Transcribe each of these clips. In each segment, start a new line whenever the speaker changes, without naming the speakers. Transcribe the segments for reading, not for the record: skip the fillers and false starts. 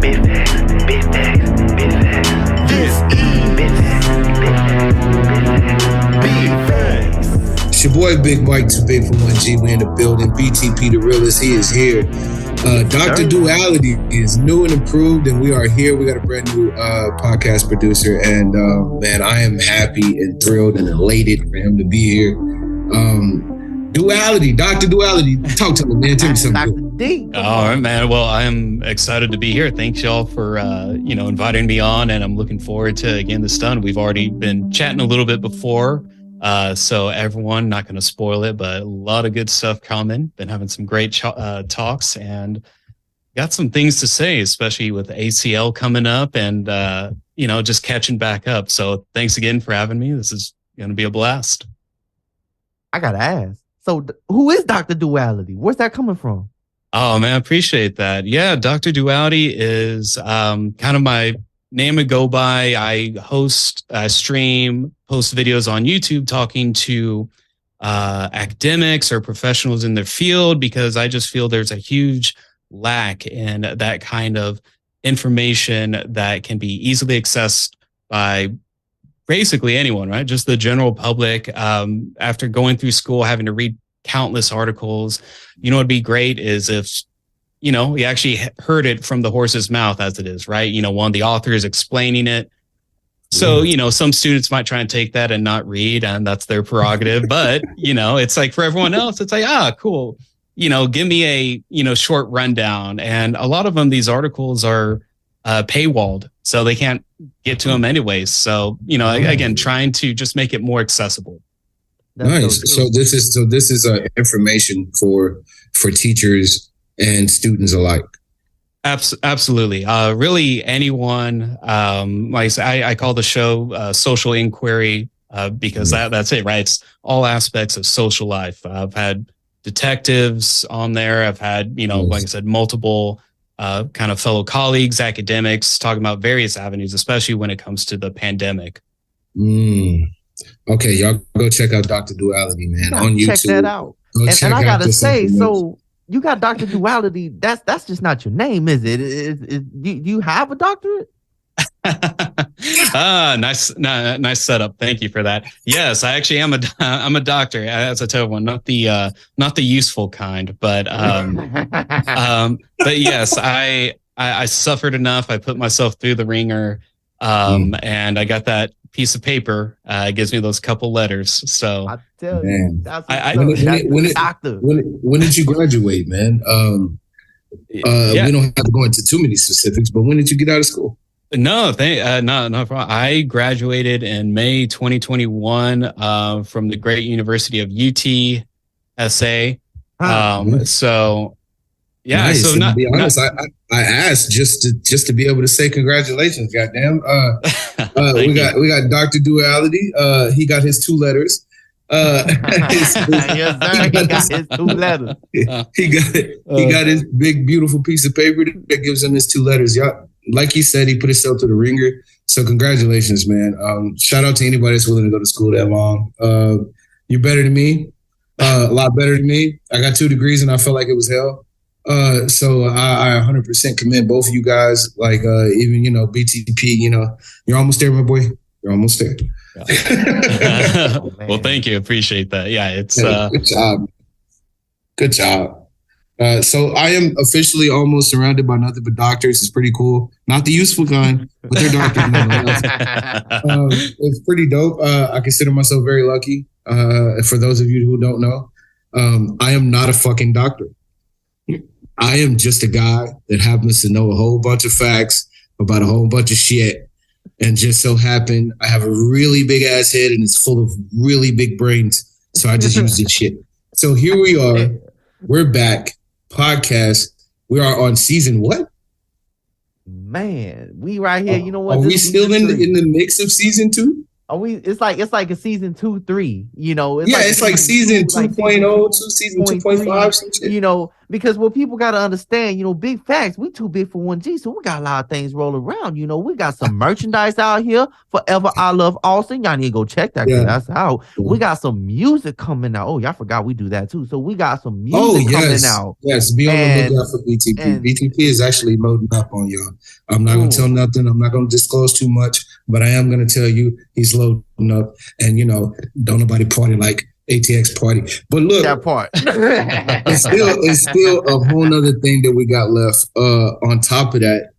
Big facts, big facts, big facts. This is Big Facts.
It's your boy Big Mike, too big for 1G. We in the building. BTP the realist, he is here. Dr. Duality is new and improved, and we are here. We got a brand new podcast producer, and man, I am happy and thrilled and elated for him to be here. Duality, Dr. Duality, talk to me, man. Tell me something.
Dr. D.
All right, man. Well, I am excited to be here. Thanks, y'all, for inviting me on, and I'm looking forward to getting this done. We've already been chatting a little bit before, so everyone, not going to spoil it, but a lot of good stuff coming. Been having some great talks, and got some things to say, especially with ACL coming up, and just catching back up. So thanks again for having me. This is going to be a blast.
I gotta ask. So who is Dr. Duality? Where's that coming from?
Oh, man, I appreciate that. Yeah, Dr. Duality is kind of my name to go by. I host, stream, post videos on YouTube talking to academics or professionals in their field, because I just feel there's a huge lack in that kind of information that can be easily accessed by basically anyone, right? Just the general public. After going through school, having to read countless articles, what'd be great is if, we actually heard it from the horse's mouth as it is, right? One of the authors explaining it. So, some students might try and take that and not read, and that's their prerogative. But, it's like for everyone else, it's like, cool. Give me a, short rundown. And a lot of them, these articles are paywalled, so they can't get to them anyways. So, again, trying to just make it more accessible.
Nice. So this is information for teachers and students alike.
Absolutely. Really anyone, like I say, I call the show Social Inquiry because that's it, right? It's all aspects of social life. I've had detectives on there. I've had, like I said, multiple kind of fellow colleagues, academics, talking about various avenues, especially when it comes to the pandemic.
Okay, y'all go check out Dr. Duality, man, on YouTube.
Check that out. And I gotta say, so you got Dr. Duality. That's just not your name, is it? Do you have a doctorate?
Nice setup. Thank you for that. Yes, I actually am I'm a doctor, as I tell everyone, not the useful kind, but yes, I suffered enough. I put myself through the ringer, and I got that piece of paper. It gives me those couple letters. So
I tell you, that's
when did you graduate, man? We don't have to go into too many specifics, but when did you get out of school?
No problem. I graduated in May 2021 from the great University of UTSA. So yeah,
nice.
So
and to be honest, I asked just to be able to say congratulations. Goddamn, we got Dr. Duality. He got his 2 letters.
Yes, sir. He got his 2 letters.
He got his big beautiful piece of paper that gives him his 2 letters. Y'all, like he said, he put himself through the ringer. So congratulations, man. Shout out to anybody that's willing to go to school that long. You're better than me, a lot better than me. I got 2 degrees and I felt like it was hell. So I 100% commend both of you guys. Like even BTP, you're almost there, my boy. You're almost there.
Yeah. Well, thank you. Appreciate that. Yeah, it's
good job. Good job. So I am officially almost surrounded by nothing but doctors. It's pretty cool. Not the useful kind, but they're doctors. It's pretty dope. I consider myself very lucky. For those of you who don't know, I am not a fucking doctor. I am just a guy that happens to know a whole bunch of facts about a whole bunch of shit. And just so happened, I have a really big ass head and it's full of really big brains. So I just use this shit. So here we are. We're back. Podcast. We are on season what?
Man, we right here. You know what?
Are we still in the mix of season 2?
It's like a season 2, 3,
it's like season 2.0, season 2.5, some shit.
Because what people got to understand, Big Facts, we too big for 1G, so we got a lot of things rolling around. We got some merchandise out here. Forever I Love Austin. Y'all need to go check that. Yeah. That's out. Yeah. We got some music coming out. Oh, y'all forgot we do that too. So we got some music coming out.
Yes, be on the lookout for BTP. BTP is actually loading up on y'all. I'm not going to tell nothing. I'm not going to disclose too much, but I am going to tell you he's loading up. And, don't nobody party like ATX party. But look,
that part.
it's still a whole nother thing that we got left. On top of that,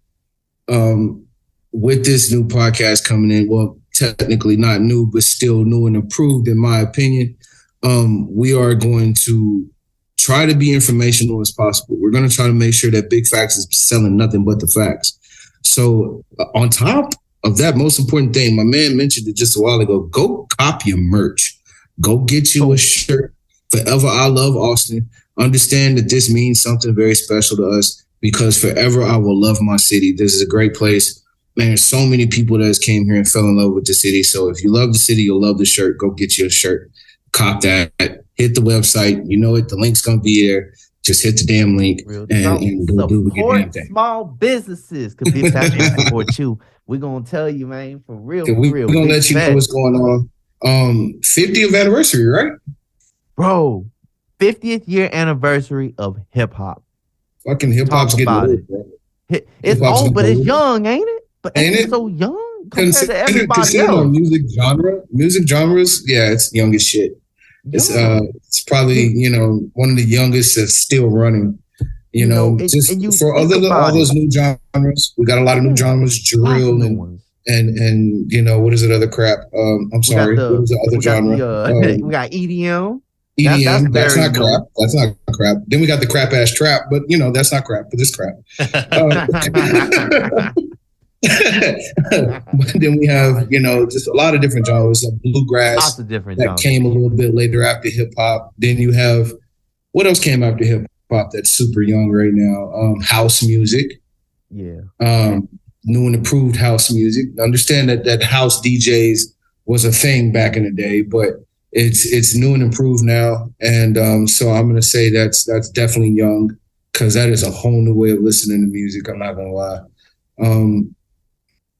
with this new podcast coming in, well, technically not new, but still new and improved, in my opinion. We are going to try to be informational as possible. We're going to try to make sure that Big Facts is selling nothing but the facts. So on top of that, most important thing, my man mentioned it just a while ago, go cop your merch. Go get you a shirt. Forever I Love Austin. Understand that this means something very special to us because forever I will love my city. This is a great place. Man, there's so many people that came here and fell in love with the city. So if you love the city, you'll love the shirt. Go get you a shirt. Cop that. Hit the website. You know it. The link's going to be there. Just hit the damn link and go do the damn thing.
Small businesses could be happy to support you. We're going to tell you, man, for real.
We're going to let you know what's going on. 50th anniversary, right?
Bro, 50th year anniversary of hip hop.
Fucking hip hop's getting old, bro.
It's old, but it's young, ain't it? But ain't it so young compared to everybody else?
Music genres, yeah, it's young as shit. It's probably, one of the youngest that's still running. All those new genres. We got a lot of new genres, drill and what is that other crap? I'm sorry. What was the other genre?
We got EDM.
EDM, that's not crap. That's not crap. Then we got the crap ass trap, but that's not crap, but it's crap. But then we have, just a lot of different genres, like bluegrass.
Lots of different
that genres. Came a little bit later after hip hop. Then you have, what else came after hip hop that's super young right now? House music.
Yeah.
New and improved house music. Understand that house DJs was a thing back in the day, but it's new and improved now. And so I'm going to say that's definitely young because that is a whole new way of listening to music. I'm not going to lie.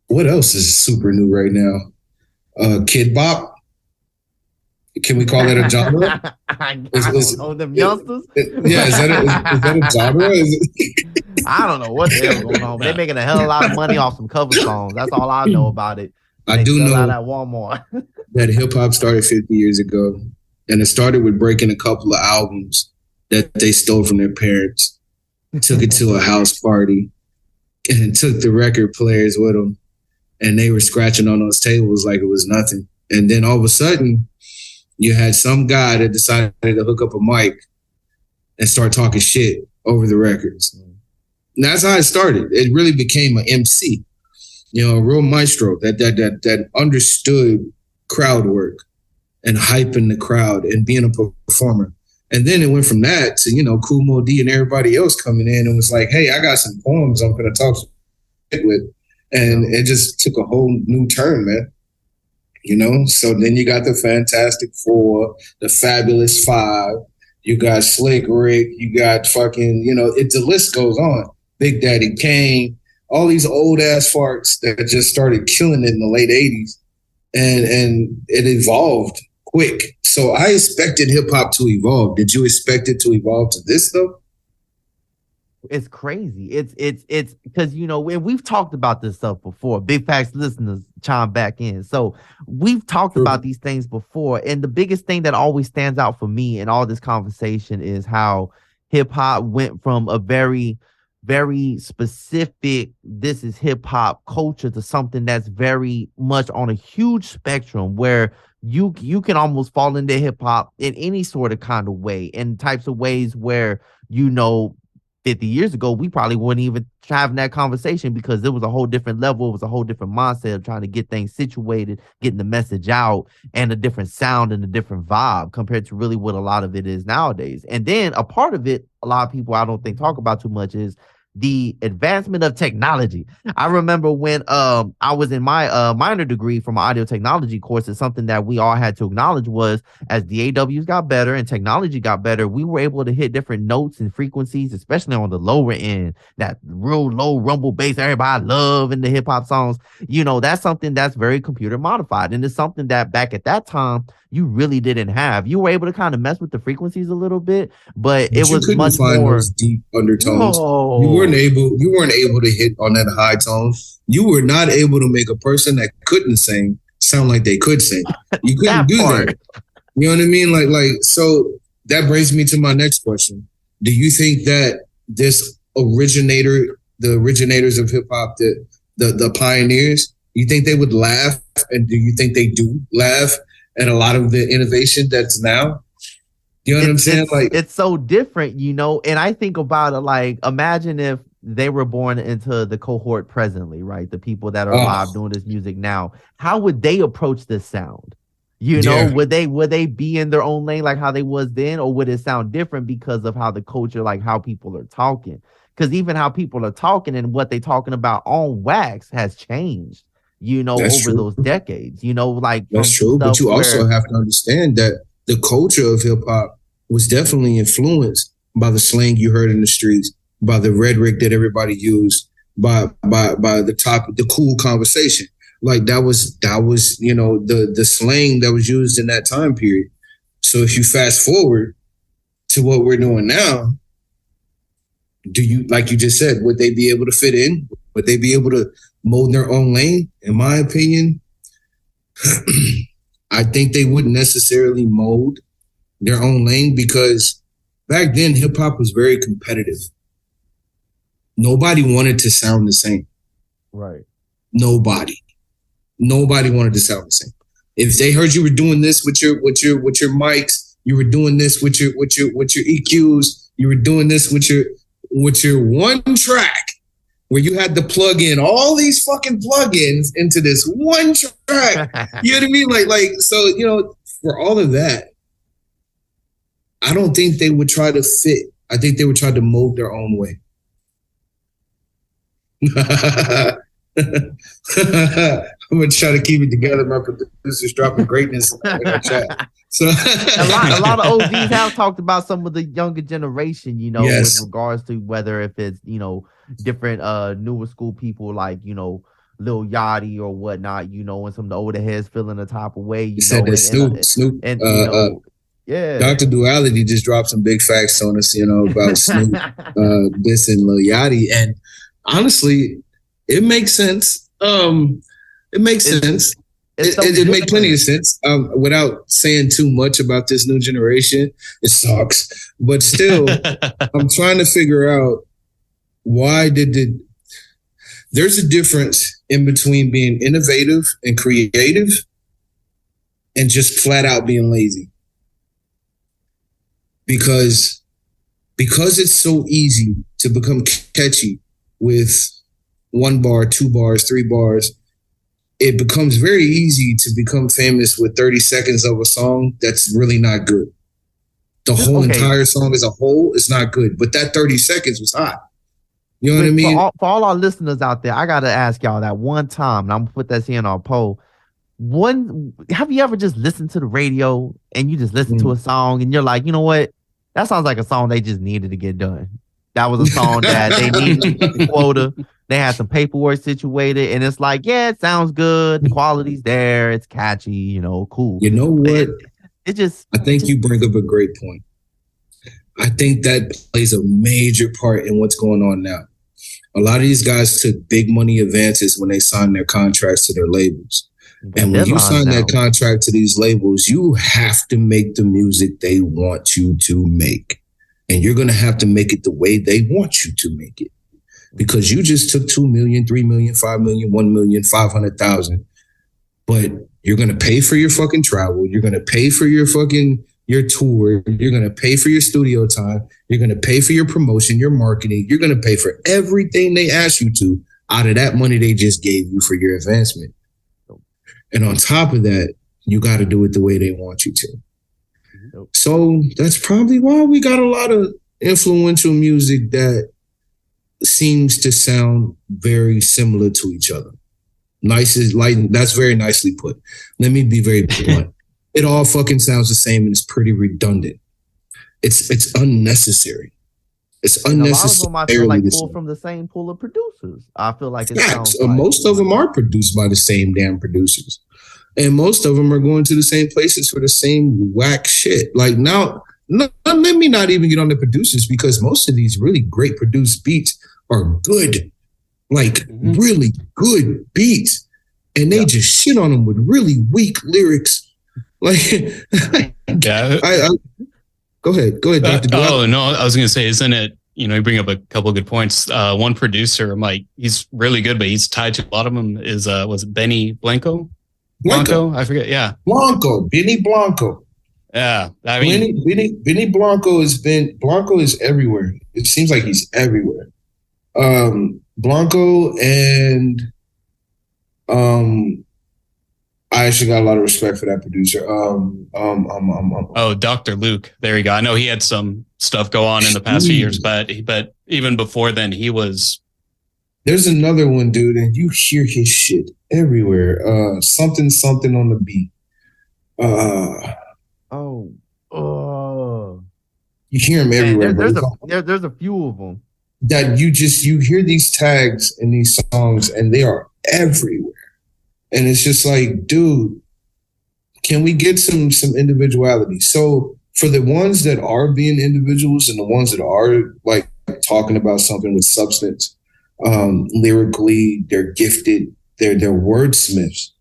What else is super new right now? Kid Bop. Can we call that a genre?
Them youngsters?
Yeah, is that a genre?
I don't know what the hell's going on, but they're making a hell of a lot of money off some cover songs. That's all I know about it.
I do know
at Walmart.
that hip hop started 50 years ago, and it started with breaking a couple of albums that they stole from their parents, took it to a house party, and took the record players with them, and they were scratching on those tables like it was nothing. And then all of a sudden, you had some guy that decided to hook up a mic and start talking shit over the records. And that's how it started. It really became an MC, a real maestro that understood crowd work and hyping the crowd and being a performer. And then it went from that to, Kool Moe Dee and everybody else coming in and was like, hey, I got some poems I'm going to talk shit with. And it just took a whole new turn, man. So then you got the Fantastic Four, the Fabulous Five, you got Slick Rick, you got fucking, the list goes on. Big Daddy Kane, all these old ass farts that just started killing it in the late 80s. And it evolved quick. So I expected hip hop to evolve. Did you expect it to evolve to this though?
It's crazy. It's because, and we've talked about this stuff before. Big Facts listeners chime back in. So we've talked about these things before. And the biggest thing that always stands out for me in all this conversation is how hip hop went from a very, very specific, this is hip hop culture to something that's very much on a huge spectrum where you can almost fall into hip hop in any sort of kind of way, in types of ways where, 50 years ago, we probably wouldn't even having that conversation because it was a whole different level. It was a whole different mindset of trying to get things situated, getting the message out, and a different sound and a different vibe compared to really what a lot of it is nowadays. And then a part of it, a lot of people I don't think talk about too much is the advancement of technology. I remember when I was in my minor degree from an audio technology course, it's something that we all had to acknowledge was as the AWs got better and technology got better, we were able to hit different notes and frequencies, especially on the lower end, that real low rumble bass everybody love in the hip hop songs. You know, that's something that's very computer modified. And it's something that back at that time, you really didn't have. You were able to kind of mess with the frequencies a little bit, but it was much more
those deep undertones. You weren't able to hit on that high tone. You were not able to make a person that couldn't sing sound like they could sing. You couldn't do that. You know what I mean? So that brings me to my next question. Do you think that the originators of hip hop, the pioneers, you think they would laugh? And do you think they do laugh at a lot of the innovation that's now? You know what I'm saying?
It's so different, you know. And I think about it like, imagine if they were born into the cohort presently, right? The people that are alive doing this music now. How would they approach this sound? You know, would they be in their own lane like how they was then, or would it sound different because of how the culture, like how people are talking? Because even how people are talking and what they're talking about on wax has changed, you know, over those decades. You know, like
that's true. But you also have to understand that the culture of hip hop was definitely influenced by the slang you heard in the streets, by the rhetoric that everybody used, by the cool conversation. Like that was, you know, the slang that was used in that time period. So if you fast forward to what we're doing now, do you, like you just said, would they be able to fit in? Would they be able to mold their own lane? In my opinion, I think they wouldn't necessarily mold their own lane because back then hip hop was very competitive. Nobody wanted to sound the same.
Right.
Nobody wanted to sound the same. If they heard you were doing this with your mics, you were doing this with your EQs, you were doing this with your one track where you had to plug in all these fucking plugins into this one track. You know what I mean? Like so, you know, for all of that, I don't think they would try to fit. I think they would try to mold their own way. I'm gonna try to keep it together. My producer's dropping greatness in the chat. So
a lot of OGs have talked about some of the younger generation, you know, with regards to whether if it's, you know, different newer school people like, you know, Lil Yachty or whatnot, you know, and some of the older heads feeling the type of way. You
said that Snoop,
and you know,
Dr. Duality just dropped some big facts on us, you know, about Snoop dissing Lil Yachty, and honestly, it makes sense. It makes sense. It makes plenty of sense. Without saying too much about this new generation, it sucks. But still, I'm trying to figure out why there's a difference in between being innovative and creative and just flat out being lazy. Because it's so easy to become catchy with 1 bar, 2 bars, 3 bars, it becomes very easy to become famous with 30 seconds of a song that's really not good. The whole entire song as a whole is not good, but that 30 seconds was hot. You know what I mean?
For all our listeners out there, I got to ask y'all that one time, and I'm going to put that here in our poll. Have you ever just listened to the radio and you just listen to a song and you're like, you know what? That sounds like a song they just needed to get done. That was a song that they needed the quota. They had some paperwork situated, and it's like, yeah, it sounds good. The quality's there. It's catchy, you know, cool.
You know what?
I
think you bring up a great point. I think that plays a major part in what's going on now. A lot of these guys took big money advances when they signed their contracts to their labels. And when you sign that contract to these labels, you have to make the music they want you to make. And you're going to have to make it the way they want you to make it. Because you just took 2 million, 3 million, 5 million, 1 million, 500,000. But you're going to pay for your fucking travel. You're going to pay for your tour. You're going to pay for your studio time. You're going to pay for your promotion, your marketing. You're going to pay for everything they ask you to out of that money they just gave you for your advancement. And on top of that, you got to do it the way they want you to. So that's probably why we got a lot of influential music that seems to sound very similar to each other. Nice is like, that's very nicely put. Let me be very blunt. It all fucking sounds the same and it's pretty redundant. It's unnecessary. It's unnecessary.
A lot of them I feel like pull from the same pool of producers. I feel like it sounds like,
most of them are produced by the same damn producers. And most of them are going to the same places for the same whack shit. Like now, let me not even get on the producers because most of these really great produced beats are good. Like really good beats. And they just shit on them with really weak lyrics. Like,
yeah.
Go ahead, Dr.
Oh, no, I was going to say, isn't it, you bring up a couple of good points. One producer, I'm like, he's really good, but he's tied to a lot of them is, was it Benny Blanco? Blanco? I forget. Yeah.
Benny Blanco.
Yeah. I mean,
Benny Blanco is everywhere. It seems like he's everywhere. Blanco and I actually got a lot of respect for that producer.
Oh, Dr. Luke. There you go. I know he had some stuff go on in the past few years, but even before then, he was.
There's another one, dude, and you hear his shit everywhere. Something on the beat. You hear him everywhere.
There's a few of them
that you hear these tags in these songs, and they are everywhere. And it's just like, dude, can we get some individuality? So for the ones that are being individuals and the ones that are like talking about something with substance, lyrically, they're gifted, they're wordsmiths.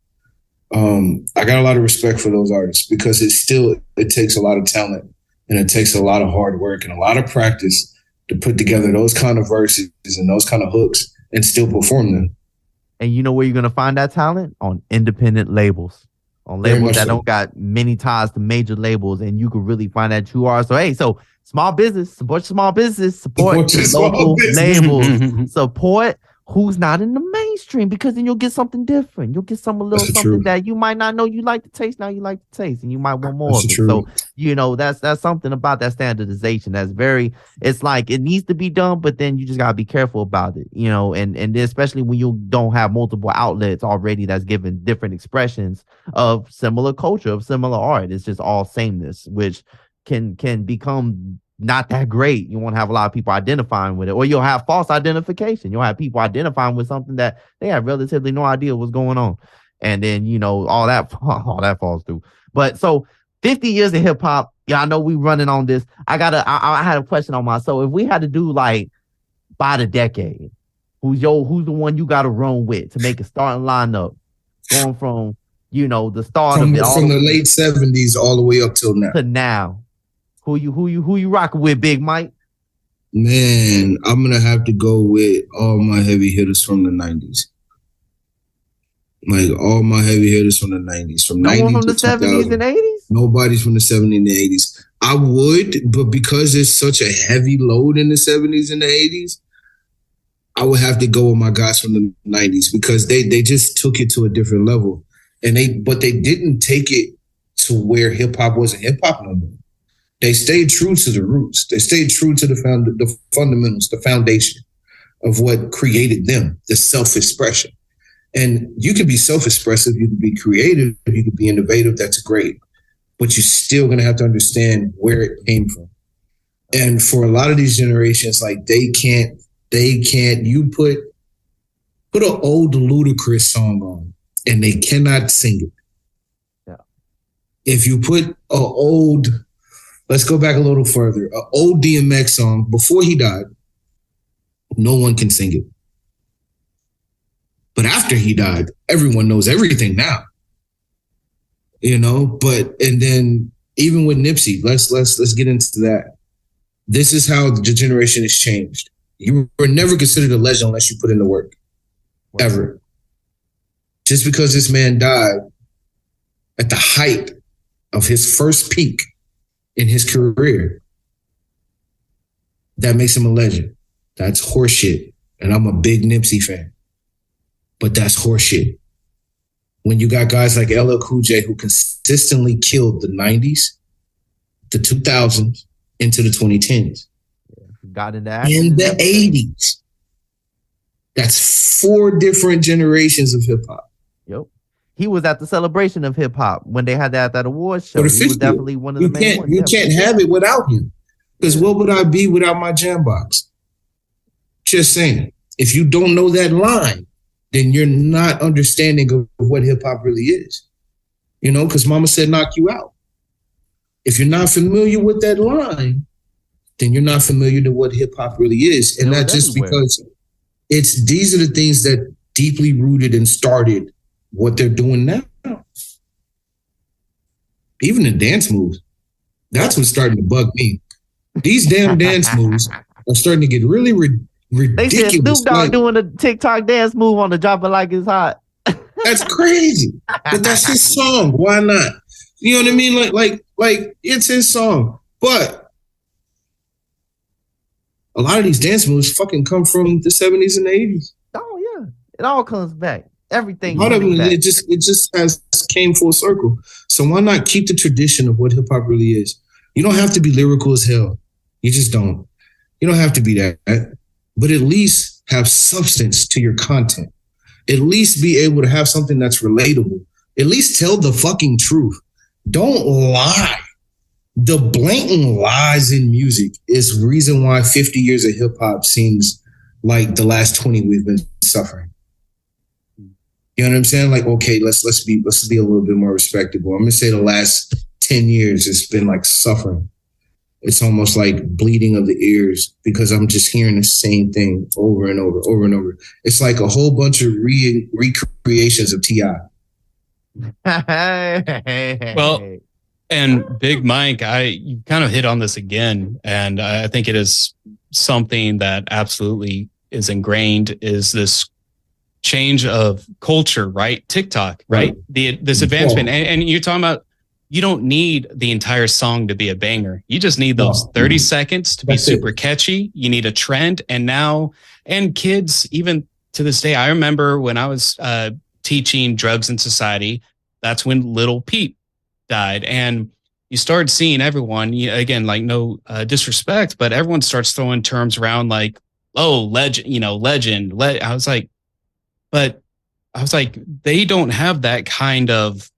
I got a lot of respect for those artists because it takes a lot of talent and it takes a lot of hard work and a lot of practice to put together those kind of verses and those kind of hooks and still perform them.
And you know where you're going to find that talent? On independent labels. On labels that don't got many ties to major labels. And you can really find that true artist. So, hey, small business, support small business, support local labels, support who's not in the mainstream, because then you'll get something different. You'll get something that you might not know you like to taste. Now you like to taste and you might want more of it. So, that's something about that standardization that's it's like it needs to be done, but then you just gotta be careful about it, and especially when you don't have multiple outlets already that's giving different expressions of similar culture, of similar art. It's just all sameness, which can become not that great. You won't have a lot of people identifying with it, or you'll have false identification. You'll have people identifying with something that they have relatively no idea what's going on. And then, all that falls through. But so 50 years of hip hop. Yeah, I know we running on this. I had a question on so if we had to do like by the decade, who's the one you got to run with to make a starting lineup going from, the start of it
from the late 70s all the way up till now.
To now. Who you rocking with, Big Mike?
Man, I'm gonna have to go with all my heavy hitters from the 90s. Like all my heavy hitters from the 90s, from 90s
from
to
the 70s and 80s.
Nobody's from the 70s and the 80s. I would, but because there's such a heavy load in the 70s and the 80s, I would have to go with my guys from the 90s because they just took it to a different level, but they didn't take it to where hip hop wasn't hip hop no more. They stayed true to the roots. They stayed true to the fundamentals, the foundation of what created them, the self-expression. And you can be self-expressive, you can be creative, you can be innovative, that's great. But you're still gonna have to understand where it came from. And for a lot of these generations, like they can't, you put an old Ludacris song on and they cannot sing it. Yeah. If you put an old, let's go back a little further. An old DMX song before he died, no one can sing it. But after he died, everyone knows everything now. And then even with Nipsey, let's get into that. This is how the generation has changed. You were never considered a legend unless you put in the work. Wow. Ever. Just because this man died at the height of his first peak in his career, that makes him a legend. That's horseshit. And I'm a big Nipsey fan. But that's horseshit. When you got guys like LL Cool J who consistently killed the 90s, the 2000s, into the 2010s.
Got into
in the 80s. That's 4 different generations of hip hop.
Yep. He was at the celebration of hip hop when they had that award show.
Or the
He was
50th.
definitely one of the main ones.
You can't have it without him. Because what would I be without my jam box? Just saying. If you don't know that line, then you're not understanding of what hip hop really is. You know, because mama said knock you out. If you're not familiar with that line, then you're not familiar to what hip hop really is. And that's just because these are the things that deeply rooted and started what they're doing now. Even the dance moves. That's what's starting to bug me. These damn dance moves are starting to get really ridiculous.
They said Snoop Dogg doing a TikTok dance move on the Drop It Like It's Hot.
That's crazy. But that's his song. Why not? You know what I mean? Like it's his song. But a lot of these dance moves fucking come from the 70s and the 80s.
Oh yeah. It all comes back. Everything.
Part of it just has came full circle. So why not keep the tradition of what hip hop really is? You don't have to be lyrical as hell. You just don't. You don't have to be that. But at least have substance to your content. At least be able to have something that's relatable. At least tell the fucking truth. Don't lie. The blatant lies in music is the reason why 50 years of hip hop seems like the last 20 we've been suffering. You know what I'm saying? Like, okay, let's be a little bit more respectable. I'm gonna say the last 10 years it's been like suffering. It's almost like bleeding of the ears because I'm just hearing the same thing over and over and over. It's like a whole bunch of recreations of T.I.
Well, and Big Mike, you kind of hit on this again, and I think it is something that absolutely is ingrained is this change of culture, right? TikTok, right? This advancement, and you're talking about you don't need the entire song to be a banger. You just need those 30 seconds to be super catchy. You need a trend, and kids even to this day. I remember when I was teaching drugs in society. That's when Little Peep died, and you started seeing everyone again, like no disrespect, but everyone starts throwing terms around like, oh, legend. I was like, they don't have that kind of,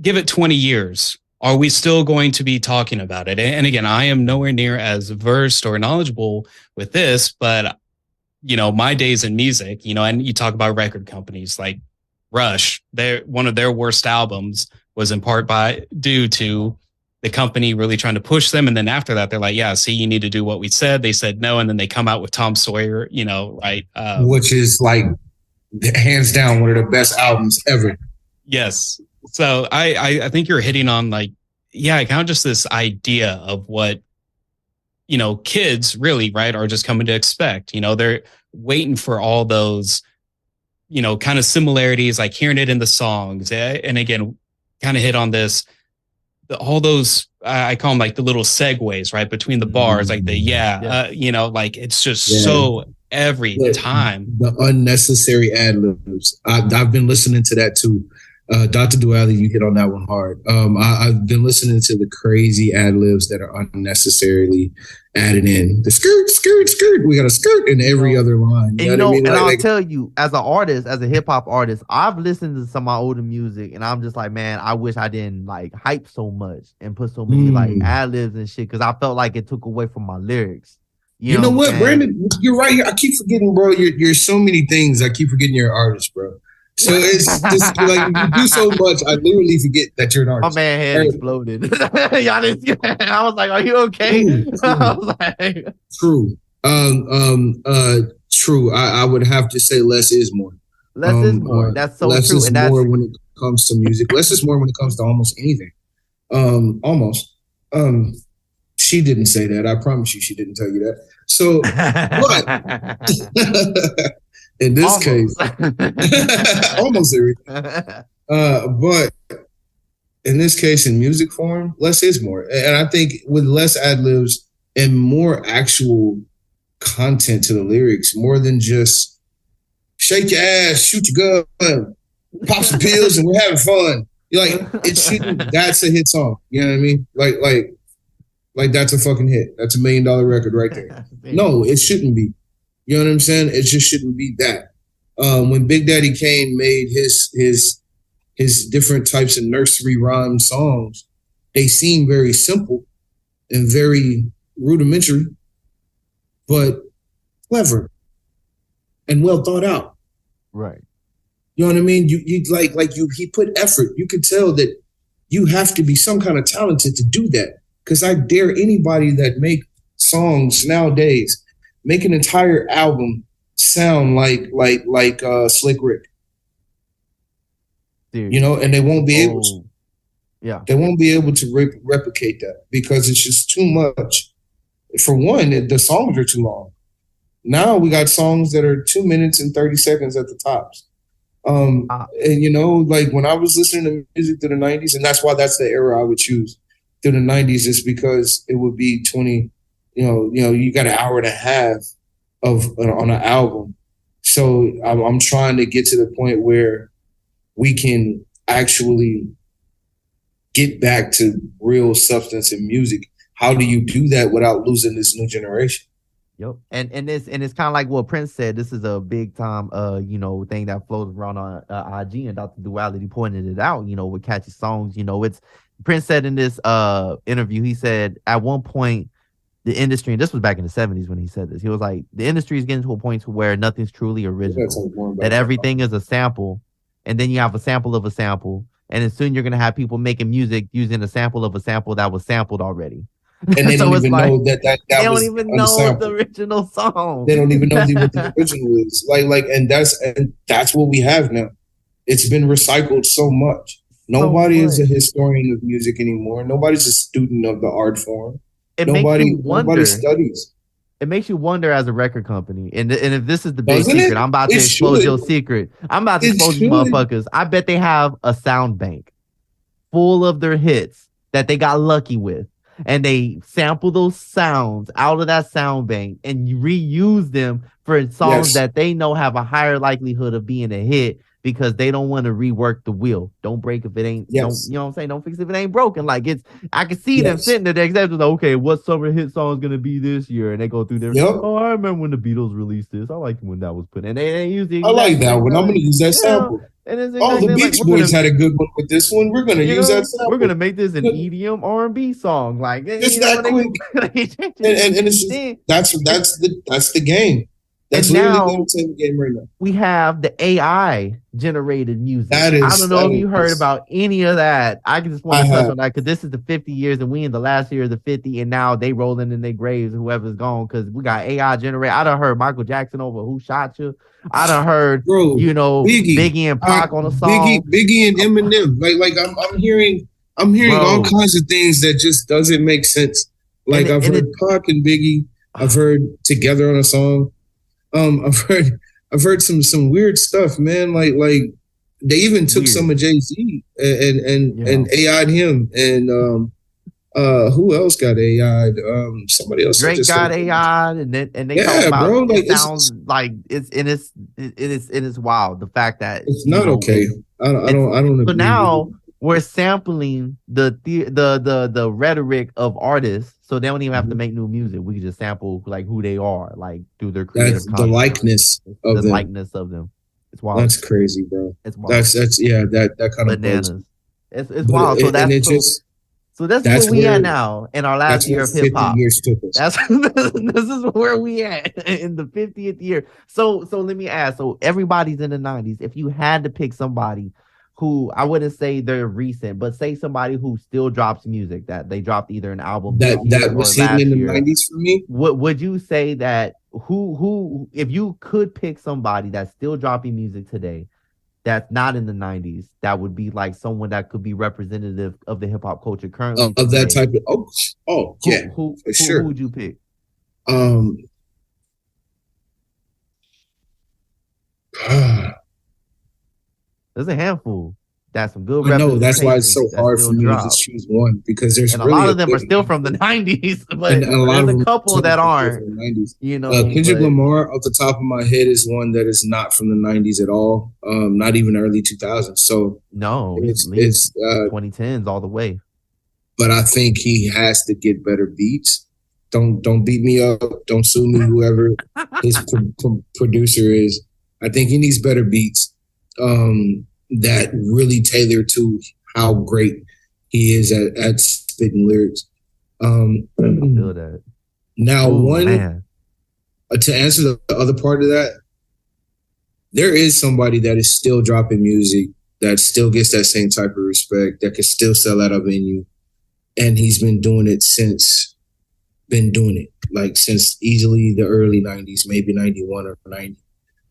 give it 20 years. Are we still going to be talking about it? And again, I am nowhere near as versed or knowledgeable with this, but my days in music, and you talk about record companies like Rush, one of their worst albums was in part due to the company really trying to push them. And then after that, they're like, yeah, see, you need to do what we said. They said no. And then they come out with Tom Sawyer, right.
Which is like hands down one of the best albums ever.
Yes. So I think you're hitting on kind of just this idea of what, kids really, right, are just coming to expect. They're waiting for all those, kind of similarities, like hearing it in the songs. And again, kind of hit on this, all those, I call them like the little segues, right, between the bars, like like it's just so every time.
The unnecessary ad-libs. I've been listening to that too. Dr. Duality, you hit on that one hard. I've been listening to the crazy ad-libs that are unnecessarily added in. The skirt. We got a skirt in every other line.
You know what I mean? And I'll tell you, as an artist, as a hip-hop artist, I've listened to some of my older music, and I'm just like, man, I wish I didn't like hype so much and put so many like ad-libs and shit, because I felt like it took away from my lyrics. You know what,
Brandon? You're right here. I keep forgetting, bro. You're so many things. I keep forgetting you're an artist, bro. So it's just like you do so much, I literally forget that you're an artist.
My man head exploded. Y'all didn't see that? I was like, "Are you okay?" I was like,
"True, true." I would have to say less is more.
Less is more. That's so
less
true.
Less is more when it comes to music. Less is more when it comes to almost anything. Almost. She didn't say that. I promise you, she didn't tell you that. So, but. In this case, almost everything. But in this case, in music form, less is more. And I think with less ad-libs and more actual content to the lyrics, more than just shake your ass, shoot your gun, pop some pills, and we're having fun. You're like, it shouldn't. That's a hit song. You know what I mean? Like that's a fucking hit. That's $1 million record right there. No, it shouldn't be. You know what I'm saying? It just shouldn't be that. When Big Daddy Kane made his different types of nursery rhyme songs, they seem very simple and very rudimentary, but clever and well thought out.
Right.
You know what I mean? He put effort. You could tell that you have to be some kind of talented to do that. Because I dare anybody that make songs nowadays make an entire album sound like Slick Rick.
Dude.
You know, and they won't be able to.
Yeah.
They won't be able to replicate that because it's just too much. For one, the songs are too long. Now we got songs that are 2 minutes and 30 seconds at the tops. And you know, like when I was listening to music through the 90s, and that's why that's the era I would choose through the 90s, is because it would be 20, you got an hour and a half on an album. So I'm trying to get to the point where we can actually get back to real substance in music. How do you do that without losing this new generation?
Yep. And it's kind of like what Prince said. This is a big time thing that floats around on IG, and Dr. Duality pointed it out, with catchy songs. It's Prince said in this interview, he said at one point the industry, and this was back in the 70s when he said this, he was like, the industry is getting to a point to where nothing's truly original, that everything is a sample, and then you have a sample of a sample, and then soon you're going to have people making music using a sample of a sample that was sampled already.
And they don't even know that
they
was
don't even know the original song.
They don't even know what the original is. And that's what we have now. It's been recycled so much. Nobody is a historian of music anymore. Nobody's a student of the art form. Nobody studies.
It makes you wonder as a record company. And if this is the big secret, I'm about to expose your secret. I'm about to expose these motherfuckers. I bet they have a sound bank full of their hits that they got lucky with. And they sample those sounds out of that sound bank and you reuse them for songs that they know have a higher likelihood of being a hit because they don't want to rework the wheel. Don't break if it ain't, you know what I'm saying? Don't fix if it ain't broken. Like I can see them sitting there, like, okay, what summer hit song is going to be this year? And they go through their, oh, I remember when the Beatles released this. I like when that was put in. They use the
I like that one. I'm going to use that sample.
And
the Beach Boys had a good one with this one. We're going to use that sample.
We're going to make this an EDM R&B song. Like,
just that quick. and it's just, that's the game. That's literally the entertainment game right now.
We have the AI generated music. I don't know if you heard about any of that. I just want to touch on that because this is the 50 years and we in the last year of the 50, and now they rolling in their graves, whoever's gone, because we got AI generated. I done heard Michael Jackson over Who Shot You. I done heard, Biggie and Pac on a song.
Biggie and Eminem. Like I'm hearing all kinds of things that just doesn't make sense. Like I've heard Pac and Biggie. I've heard together on a song. I've heard some weird stuff, man. Like they even took some of Jay-Z and AI'd him, and who else got AI'd? Somebody else.
Drake got AI'd, and they talk about, bro. Like, it sounds like it's wild. The fact that
it's not okay. I don't.
So now we're sampling the rhetoric of artists. So they don't even have to make new music. We can just sample like who they are, like through their creative.
That's the likeness of them.
Likeness of them. It's wild.
That's crazy, bro.
It's wild.
That kind of
bananas. It's wild. So that's where we at now in our last year of hip hop. This is where we at in the 50th year. So let me ask. So everybody's in the 90s. If you had to pick somebody who, I wouldn't say they're recent, but say somebody who still drops music, that they dropped either an album
that was hitting in the 90s for me.
Would you say that who if you could pick somebody that's still dropping music today that's not in the 90s, that would be like someone that could be representative of the hip hop culture currently
of that type of
who would you pick? There's a handful. That's some good.
I know that's why it's so hard for me to just choose one, because there's
and really a lot of them are still from the 90s, but and there's a couple that aren't.
90s. Kendrick Lamar, off the top of my head, is one that is not from the 90s at all. Not even early 2000s. So
no, it's 2010s all the way.
But I think he has to get better beats. Don't beat me up. Don't sue me. Whoever his producer is, I think he needs better beats that really tailor to how great he is at spitting lyrics.
I feel that.
Now,
Man.
To answer the other part of that, there is somebody that is still dropping music that still gets that same type of respect, that can still sell out a venue, and he's been doing it since easily the early 90s, maybe 91 or 90.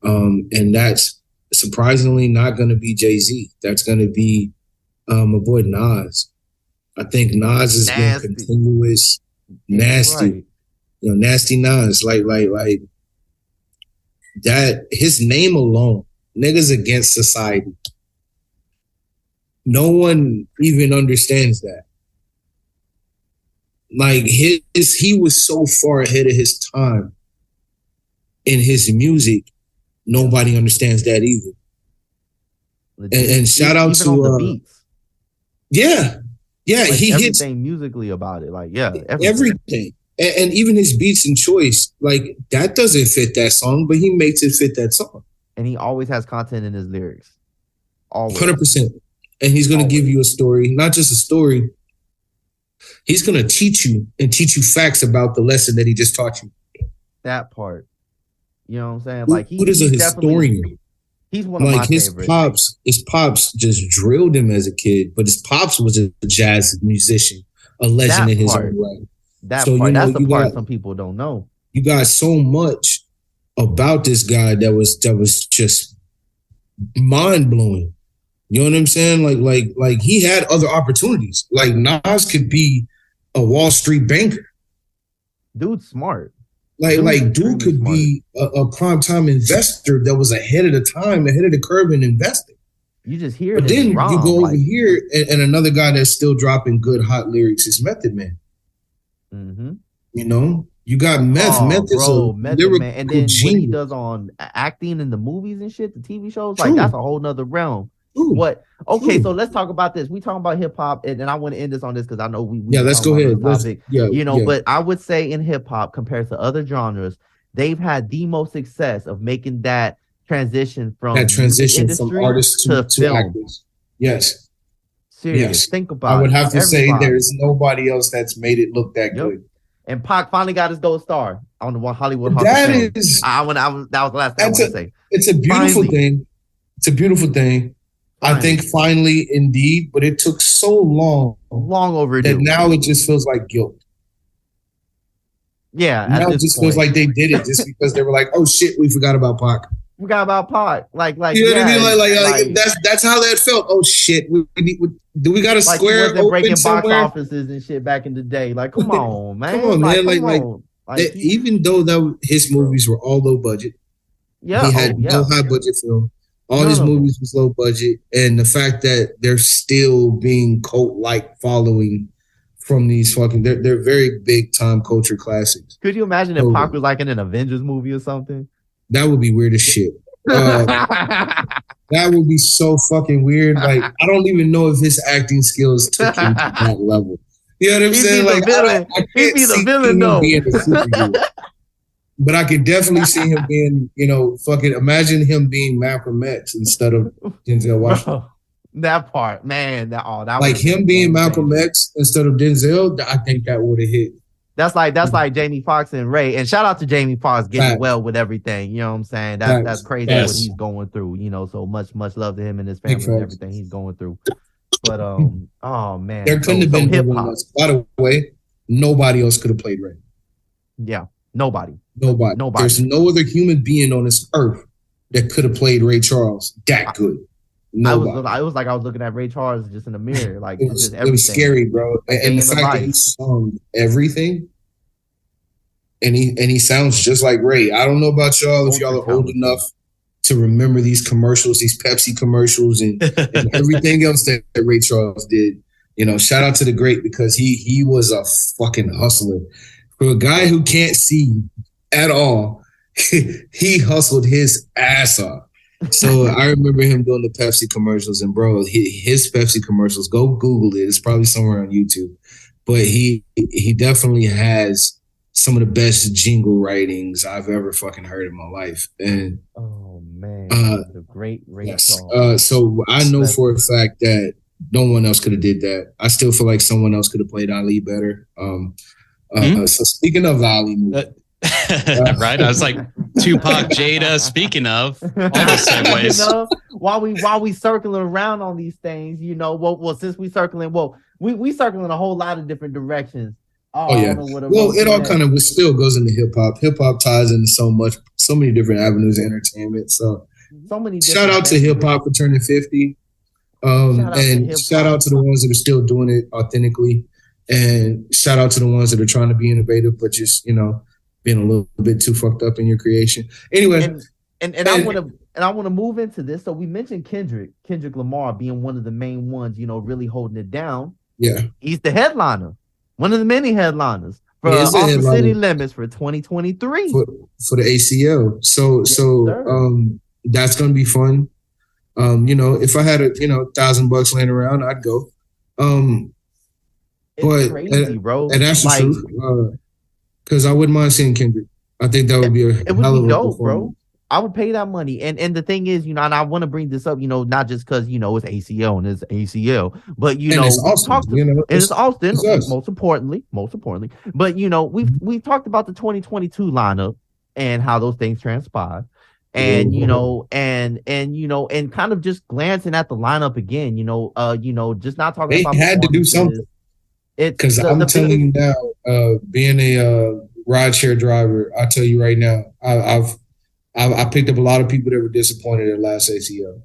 And that's surprisingly not going to be Jay-Z. That's going to be my boy Nas. I think Nas has been continuous, nasty. Right. You know, nasty Nas, like that. His name alone, niggas against society. No one even understands that. Like he was so far ahead of his time in his music. Nobody understands that either. And shout out to
the beats.
Yeah,
like
he
everything
hits
musically about it. Like
everything. And even his beats and choice, like that doesn't fit that song, but he makes it fit that song.
And he always has content in his lyrics. Always.
100%. And he's going to give you a story, not just a story. He's going to teach you facts about the lesson that he just taught you.
That part. You know what I'm saying? Like
Who is a historian?
He's one of my favorites.
His pops just drilled him as a kid, but his pops was a jazz musician, a legend in his own right.
That's the part some people don't know.
You got so much about this guy that was just mind blowing. You know what I'm saying? Like he had other opportunities. Like Nas could be a Wall Street banker.
Dude's smart.
Dude could be a primetime investor that was ahead of the time, ahead of the curve in investing.
You just hear it.
But then you go over here and another guy that's still dropping good hot lyrics is Method Man.
Mm-hmm.
You know, you got Meth is a lyrical
Man. And then
genius.
what he does on acting in the movies and shit, the TV shows, like that's a whole nother realm. What? Okay, so let's talk about this. We talking about hip hop, and I want to end this on this because I know we
let's go ahead.
But I would say in hip hop compared to other genres, they've had the most success of making that transition from
artists to
film.
Actors. Yes.
Serious.
Yes.
Think about it.
I would have to say there's nobody else that's made it look that good.
And Pac finally got his gold star on the Hollywood Hall
of
Fame.
That was
the last thing I want to say.
It's a beautiful thing. It's a beautiful thing. I think finally, indeed, but it took so long
overdue.
that now it just feels like guilt.
Yeah,
now it just feels like they did it just because they were like, "Oh shit, we forgot about Pac."
Forgot about Pac. Like
you know what I mean? Like that's how that felt. Oh shit, do we got a square open
breaking
somewhere?
Box offices and shit back in the day. Like, come on, man.
Come on, man. Even though his movies were all low budget, he had no high budget film. All his movies was low budget, and the fact that they're still being cult-like following from these they're very big time culture classics.
Could you imagine if Pac was like in an Avengers movie or something?
That would be weird as shit. That would be so fucking weird. Like I don't even know if his acting skills took him to that level. You know what I'm saying? Like I can't see the villain though. Being a superhero. But I could definitely see him being, imagine him being Malcolm X instead of Denzel Washington.
That part, man. That
like him being Malcolm X instead of Denzel, I think that would have hit.
That's like Jamie Foxx and Ray. And shout out to Jamie Foxx getting well with everything. You know what I'm saying? That's crazy what he's going through. So much love to him and his family and everything he's going through. But oh man,
there couldn't have been hip-hop. By the way, nobody else could have played Ray.
Yeah. Nobody.
There's no other human being on this earth that could have played Ray Charles that good. Nobody.
I was looking at Ray Charles just in the mirror. Like
it was scary, bro. And the fact that he sung everything, and he sounds just like Ray. I don't know about y'all if y'all are old enough to remember these commercials, these Pepsi commercials, and everything else that Ray Charles did. Shout out to the great because he was a fucking hustler. For a guy who can't see at all, he hustled his ass off. So I remember him doing the Pepsi commercials, and bro, his Pepsi commercials, go Google it. It's probably somewhere on YouTube. But he definitely has some of the best jingle writings I've ever fucking heard in my life. And
Oh man, the great Ray
yes,
Charles.
so I know for a fact that no one else could have did that. I still feel like someone else could have played Ali better. So speaking of Ali,
right? I was like Tupac, Jada. Speaking of, all those segues.
You know, while we circling around on these things, you know, well since we circling, we circling a whole lot of different directions.
Oh yeah. Well, it all kind of still goes into hip hop. Hip hop ties into so many different avenues of entertainment. So
many.
Shout out to hip hop for turning 50. And shout out to the ones that are still doing it authentically. And shout out to the ones that are trying to be innovative, but just, you know, being a little bit too fucked up in your creation. Anyway.
And I want to move into this. So we mentioned Kendrick Lamar being one of the main ones, you know, really holding it down.
Yeah.
He's the headliner. One of the many headliners for Austin City Limits for 2023
for the ACL. So that's gonna be fun. You know, if I had $1,000 laying around, I'd go.
It's crazy, bro.
And that's the truth. Because I wouldn't mind seeing Kendrick. I think that would be
it would be dope, bro. I would pay that money. And the thing is, you know, and I want to bring this up, you know, not just because, you know, it's ACL and it's ACL, but you know,
it's Austin,
it's Austin, most importantly. But you know, we've talked about the 2022 lineup and how those things transpired. And you know, and you know, and kind of just glancing at the lineup again, you know, just not talking about
they had to do something. Because I'm telling you now, being a rideshare driver, I tell you right now, I picked up a lot of people that were disappointed at last ACL.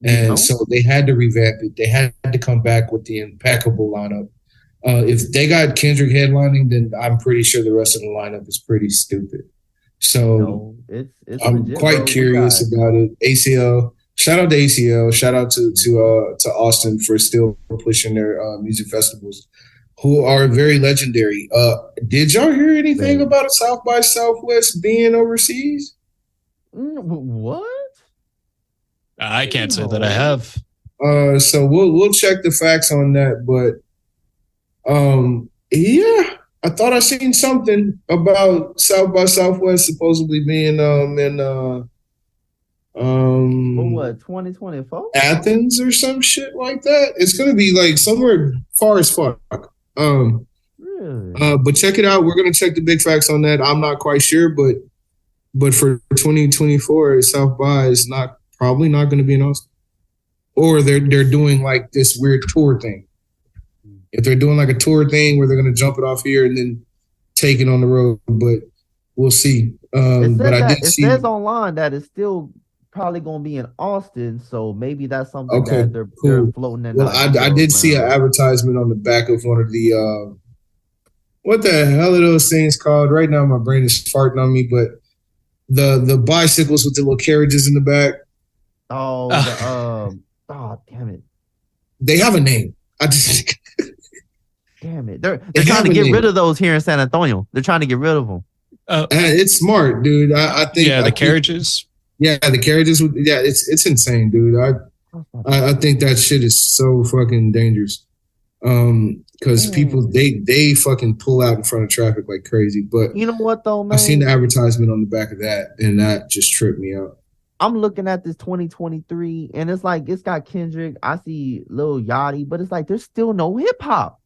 And so they had to revamp it. They had to come back with the impeccable lineup. If they got Kendrick headlining, then I'm pretty sure the rest of the lineup is pretty stupid. So it's I'm legit, quite curious about it. ACL, shout out to ACL. Shout out to Austin for still pushing their music festivals, who are very legendary. Did y'all hear anything about a South by Southwest being overseas?
What?
I can't say that I have.
So we'll check the facts on that, but yeah, I thought I seen something about South by Southwest supposedly being in
what, 2024?
Athens or some shit like that. It's gonna be like somewhere far as fuck.
Really?
But check it out. We're gonna check the big facts on that. I'm not quite sure, but for 2024, South by is probably not going to be in Austin, or they're doing like this weird tour thing. If they're doing like a tour thing where they're going to jump it off here and then take it on the road, but we'll see. It
says online that it's still probably going to be in Austin, so maybe that's something that they're floating in.
Well, I did see an advertisement on the back of one of the what the hell are those things called? Right now, my brain is farting on me, but the bicycles with the little carriages in the back.
Oh, damn it!
They have a name.
Damn it! They're trying to get rid of those here in San Antonio. They're trying to get rid of them.
It's smart, dude. I think.
Yeah, the carriages.
The carriages. It's insane, dude. I think that shit is so fucking dangerous. Because people they fucking pull out in front of traffic like crazy. But
you know what though, man?
I seen the advertisement on the back of that, and that just tripped me out.
I'm looking at this 2023, and it's like it's got Kendrick. I see Lil Yachty, but it's like there's still no hip hop.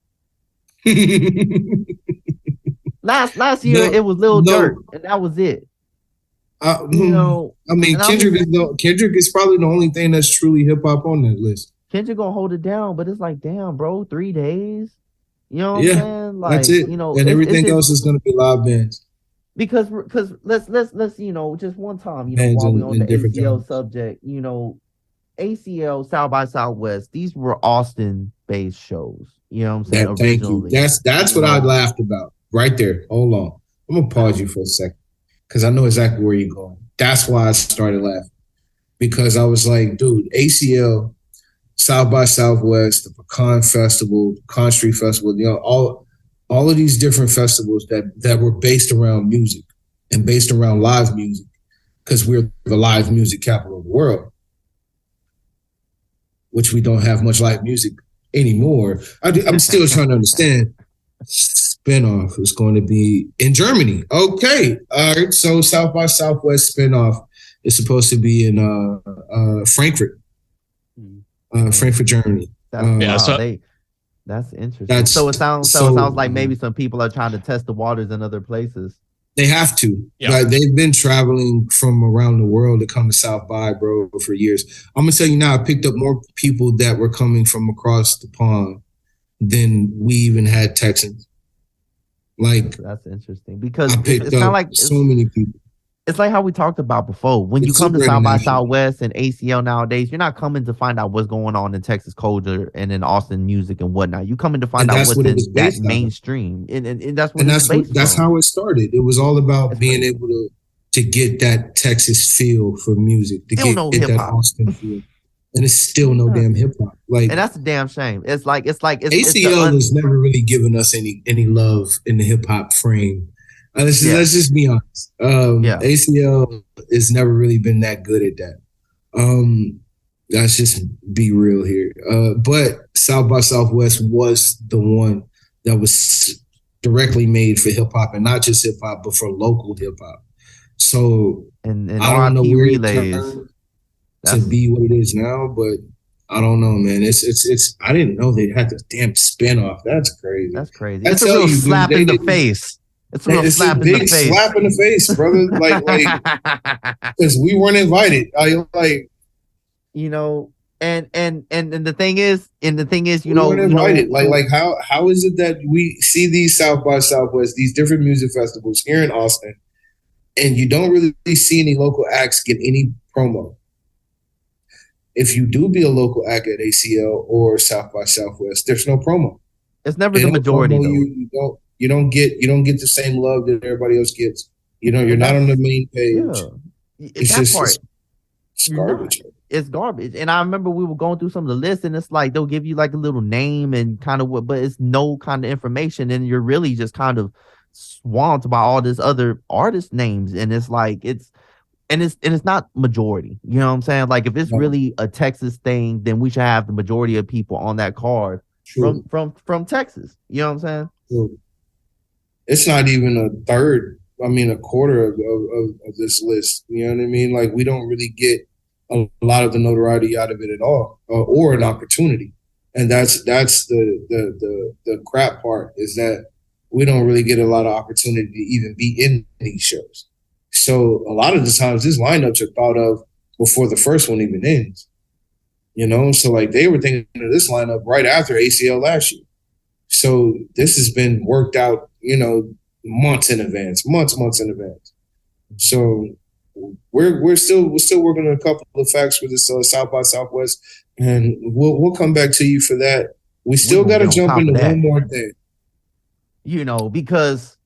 last year it was Lil Durk, and that was it. You know, I mean,
Kendrick is probably the only thing that's truly hip hop on that list.
Kendrick gonna hold it down, but it's like, damn, bro, 3 days. You know what I'm saying? Like,
that's it.
You know,
and everything else is gonna be live bands.
Because let's you know, just one time, you know, while we on the ACL subject, you know, ACL, South by Southwest, these were Austin based shows. You know what I'm saying?
Thank you. That's what I laughed about right there. Hold on. I'm gonna pause you for a second because I know exactly where you're going. That's why I started laughing. Because I was like, dude, ACL, South by Southwest, the Pecan Festival, Pecan Street Festival, you know, all of these different festivals that were based around music and based around live music, because we're the live music capital of the world, which we don't have much live music anymore. I'm still trying to understand. spinoff is going to be in Germany. Okay. All right. So South by Southwest spinoff is supposed to be in Frankfurt. Frankfurt, Germany.
That's interesting. So it sounds like maybe some people are trying to test the waters in other places.
They have to. Yeah. Like, they've been traveling from around the world to come to South by, bro, for years. I'm gonna tell you now, I picked up more people that were coming from across the pond than we even had Texans. Like,
that's interesting because
it's kind of like so many people.
It's like how we talked about before. When you come to South by Southwest and ACL nowadays, you're not coming to find out what's going on in Texas culture and in Austin music and whatnot. You coming to find out what's in that mainstream, and that's
how it started. It was all about being able to get that Texas feel for music, to get that Austin feel, and it's still no damn hip hop. Like,
and that's a damn shame. It's
ACL has never really given us any love in the hip hop frame. Let's just be honest. ACL has never really been that good at that. Let's just be real here. But South by Southwest was the one that was directly made for hip hop, and not just hip hop, but for local hip hop. So
and
I don't know where it turned to be what it is now, but I don't know, man. It's. I didn't know they had this damn spinoff. That's crazy.
That's crazy. It's a real slap in the face. It's a big slap in the face, brother. Like,
because we weren't invited. And
the thing is, we
weren't invited. How is it that we see these South by Southwest, these different music festivals here in Austin, and you don't really see any local acts get any promo? If you do be a local act at ACL or South by Southwest, there's no promo.
It's never the majority,
though. You don't get the same love that everybody else gets. You're not on the main page.
Yeah.
It's garbage.
It's garbage. And I remember we were going through some of the lists, and it's like they'll give you like a little name and kind of what, but it's no kind of information, and you're really just kind of swamped by all this other artist names, and it's like it's not majority. You know what I'm saying? Like, if it's really a Texas thing, then we should have the majority of people on that card from Texas. You know what I'm saying?
True. It's not even a quarter of this list. You know what I mean? Like, we don't really get a lot of the notoriety out of it at all, or an opportunity. And that's the crap part, is that we don't really get a lot of opportunity to even be in these shows. So a lot of the times these lineups are thought of before the first one even ends. So like, they were thinking of this lineup right after ACL last year. So this has been worked out, months in advance. So we're still working on a couple of facts for this South by Southwest, and we'll come back to you for that. We still got to jump into one more thing.
Because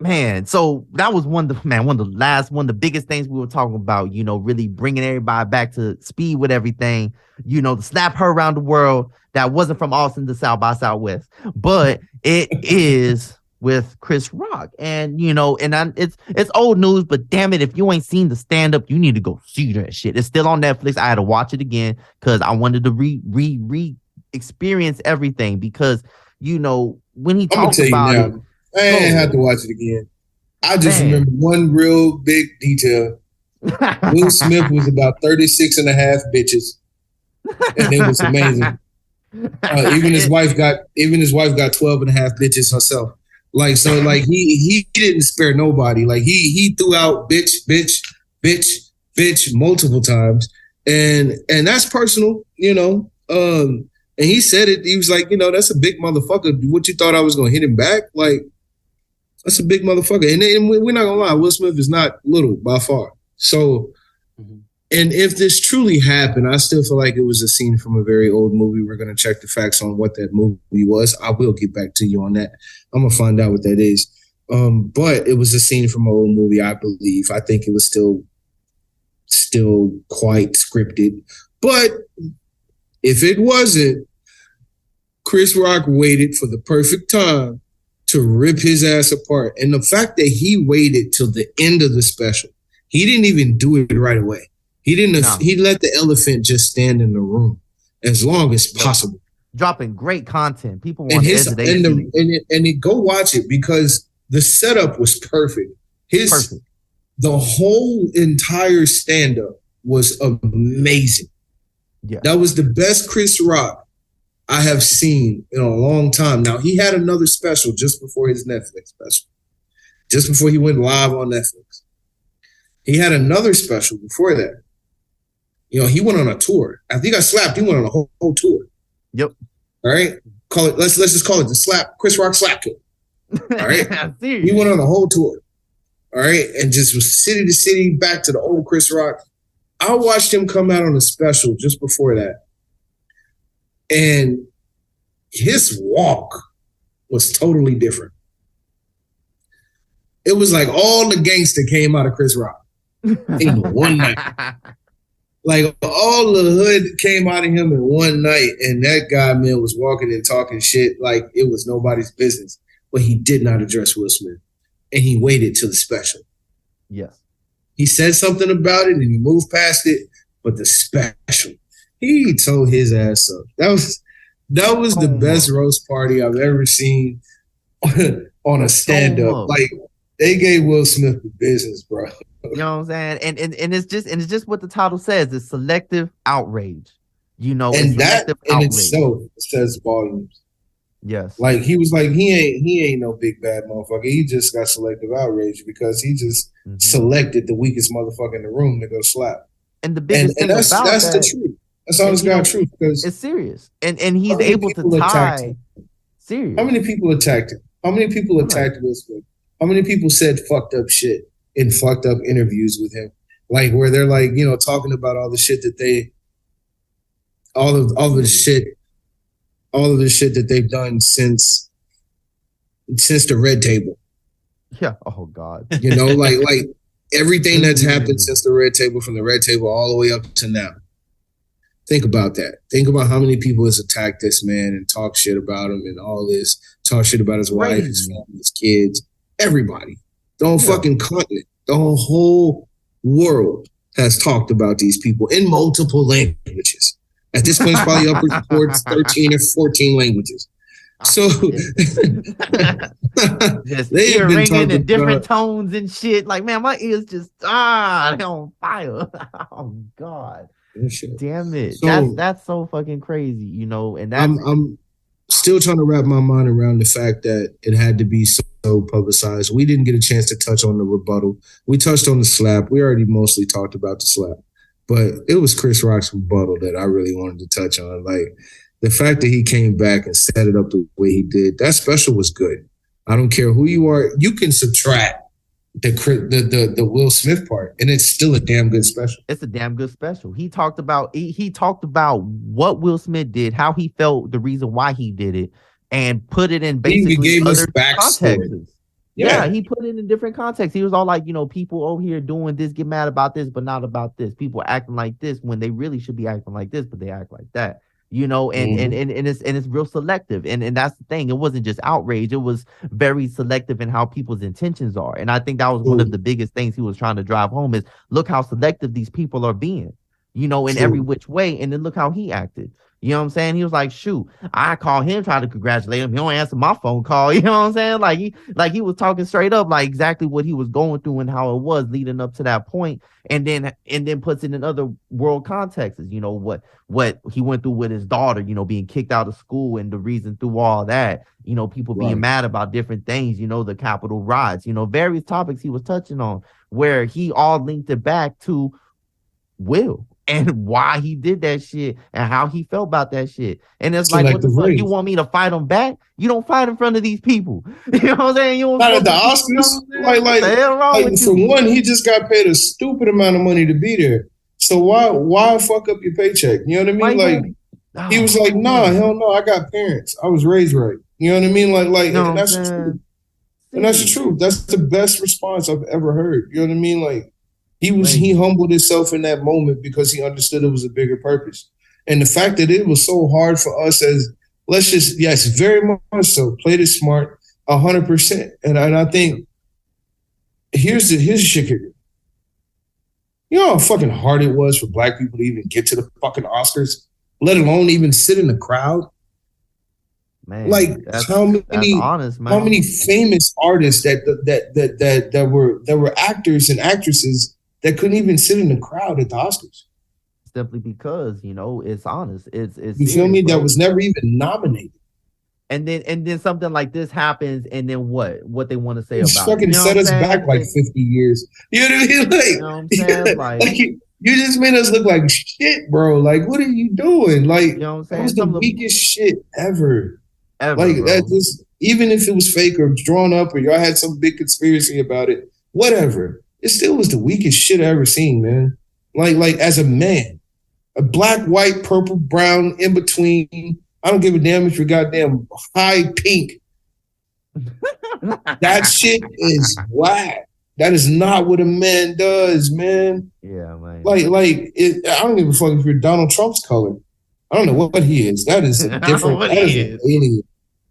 man, so that was one of the biggest things we were talking about, really bringing everybody back to speed with everything, to slap her around the world. That wasn't from Austin to South by Southwest, but it is with Chris Rock. And, it's old news, but damn it, if you ain't seen the stand-up, you need to go see that shit. It's still on Netflix. I had to watch it again because I wanted to re-experience everything, because, when he talks about it.
I ain't have to watch it again. I just remember one real big detail. Will Smith was about 36 and a half bitches, and it was amazing. Even his wife got 12 and a half bitches herself. Like, so like he didn't spare nobody. Like, he threw out bitch multiple times, and that's personal, and he said it. He was like, that's a big motherfucker. What, you thought I was gonna hit him back? Like, that's a big motherfucker. And we're not gonna lie, Will Smith is not little by far. So, and if this truly happened, I still feel like it was a scene from a very old movie. We're gonna check the facts on what that movie was. I will get back to you on that. I'm gonna find out what that is. But it was a scene from an old movie, I believe. I think it was still quite scripted. But if it wasn't, Chris Rock waited for the perfect time to rip his ass apart. And the fact that he waited till the end of the special, he didn't even do it right away. He didn't. He let the elephant just stand in the room as long as possible.
dropping great content. People
And
want
his
to
go watch it because the setup was perfect.
perfect.
The whole entire stand-up was amazing.
Yeah.
That was the best Chris Rock I have seen in a long time. Now, he had another special just before his Netflix special, just before he went live on Netflix. He had another special before that. You know, he went on a tour. After he got slapped, he went on a whole tour.
Yep.
All right. Call it. Let's just call it the Chris Rock slap tour. All right. He went on a whole tour. All right, and just was city to city, back to the old Chris Rock. I watched him come out on a special just before that, and his walk was totally different. It was like all the gangster came out of Chris Rock in one night. Like all the hood came out of him in one night, and that guy, man, was walking and talking shit like it was nobody's business. But he did not address Will Smith, and he waited till the special.
Yes,
he said something about it, and he moved past it. But the special, he told his ass up. That was the best roast party I've ever seen on a stand-up. Like they gave Will Smith the business, bro.
You know what I'm saying? And it's just what the title says. It's selective outrage. You know,
and that in itself says volumes.
Yes.
Like he was like, he ain't no big bad motherfucker. He just got selective outrage because he just selected the weakest motherfucker in the room to go slap.
And the biggest thing
that's
about
the truth. That's honest God truth. Because
it's serious. And he's able to tie serious.
How many people attacked him? How many people attacked Will Smith? How many people said fucked up shit in fucked up interviews with him? Like where they're like, you know, talking about all the shit that all of the shit that they've done since the Red Table.
Yeah. Oh God.
You know, like everything that's happened since the Red Table, from the Red Table all the way up to now. Think about that. Think about how many people has attacked this man and talk shit about him and all this. Talk shit about his wife, his family, his kids, everybody. The whole fucking continent, the whole world has talked about these people in multiple languages. At this point, it's probably upwards towards 13 or 14 languages. So
they've been ringing in different tones and shit. Like, man, my ears just they're on fire. Oh God, damn it! So, that's so fucking crazy, you know. And that's,
I'm still trying to wrap my mind around the fact that it had to be so publicized. We didn't get a chance to touch on the rebuttal. We touched on the slap. We already mostly talked about the slap. But it was Chris Rock's rebuttal that I really wanted to touch on. Like the fact that he came back and set it up the way he did, that special was good. I don't care who you are. You can subtract the Will Smith part, and it's still a damn good special.
It's a damn good special. He talked about what Will Smith did, how he felt, the reason why he did it, and put it in basically
he gave
other
us backstory.
contexts. Yeah, he put it in different contexts. He was all like, you know, people over here doing this, get mad about this, but not about this. People acting like this when they really should be acting like this, but they act like that. You know, and it's real selective. And that's the thing. It wasn't just outrage. It was very selective in how people's intentions are. And I think that was one of the biggest things he was trying to drive home is look how selective these people are being, you know, in every which way. And then look how he acted. You know what I'm saying? He was like, shoot, I call him, try to congratulate him. He don't answer my phone call. You know what I'm saying? Like he was talking straight up, like exactly what he was going through and how it was leading up to that point. And then puts it in other world contexts, you know, what he went through with his daughter, you know, being kicked out of school and the reason through all that, you know, people being mad about different things, you know, the Capitol riots, you know, various topics he was touching on where he all linked it back to Will and why he did that shit and how he felt about that shit. And it's like, what the fuck? You want me to fight him back? You don't fight in front of these people. You know what I'm saying? You don't
not at the Oscars. Like for one, he just got paid a stupid amount of money to be there. So why fuck up your paycheck? You know what I mean? He was like, nah, hell no, I got parents. I was raised right. You know what I mean? And that's the truth. And that's the truth. That's the best response I've ever heard. You know what I mean? Like, he humbled himself in that moment because he understood it was a bigger purpose. And the fact that it was so hard for us as, very much so, played it smart, 100%. And I think, here's the shit kicker. You know how fucking hard it was for black people to even get to the fucking Oscars, let alone even sit in the crowd?
Man,
Like
that's
how many
honest, man.
how many famous artists that were actors and actresses that couldn't even sit in the crowd at the Oscars.
Simply because it's honest. It's
You feel
serious,
me?
bro.
That was never even nominated.
And then something like this happens, and then what they want to say
It's
about it.
fucking
You know
set
what I'm
us
saying?
back like 50 years. You know what I mean? Like,
You know what I'm saying? Like,
you just made us look like shit, bro. Like, what are you doing? Like,
you know what I'm
that
saying?
was the
Some of the
weakest shit ever. Like,
bro.
that just, even if it was fake or drawn up or y'all had some big conspiracy about it, whatever. It still was the weakest shit I ever seen, man. Like as a man, a black, white, purple, brown, in between. I don't give a damn if you're goddamn high pink. That shit is whack. That is not what a man does, man.
Yeah, man.
I don't give a fuck if you're Donald Trump's color. I don't know what he is. That is a different. That is an alien.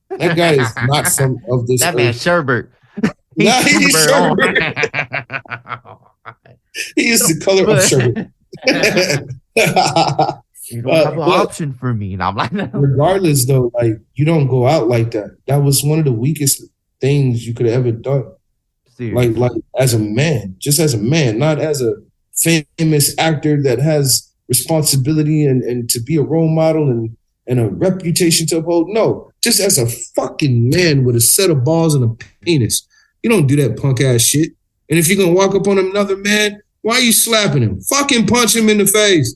That guy is not from of this
that
earth.
man Sherbert.
Nah, he's Sherbert. He is the color of Sherbert.
You don't have an option for me. And I'm like, no.
Regardless, though, like you don't go out like that. That was one of the weakest things you could have ever done.
Seriously.
Like as a man, just as a man, not as a famous actor that has responsibility and to be a role model and a reputation to uphold. No, just as a fucking man with a set of balls and a penis. You don't do that punk ass shit. And if you're gonna walk up on another man, why are you slapping him? Fucking punch him in the face.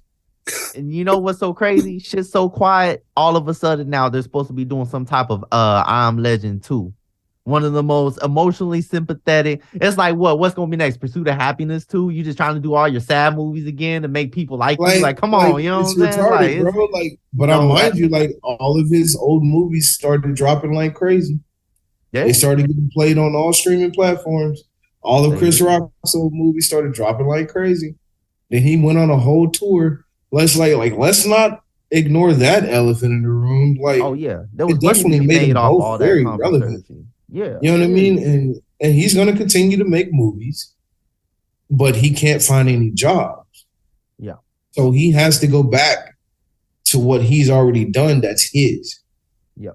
And you know what's so crazy? Shit's so quiet. All of a sudden now they're supposed to be doing some type of I Am Legend 2. One of the most emotionally sympathetic. It's like what's gonna be next? Pursuit of Happiness 2? You just trying to do all your sad movies again to make people like you? Like, come on, you know what I'm saying?
Retarded, like, bro. Like, but I mind you, like all of his old movies started dropping like crazy. Yeah. They started getting played on all streaming platforms. All of Chris Rock's old movies started dropping like crazy. Then he went on a whole tour. Let's not ignore that elephant in the room. Like,
oh yeah,
it definitely made them both very relevant.
Yeah,
you know what I mean. And he's going to continue to make movies, but he can't find any jobs.
Yeah,
so he has to go back to what he's already done. That's his.
Yeah,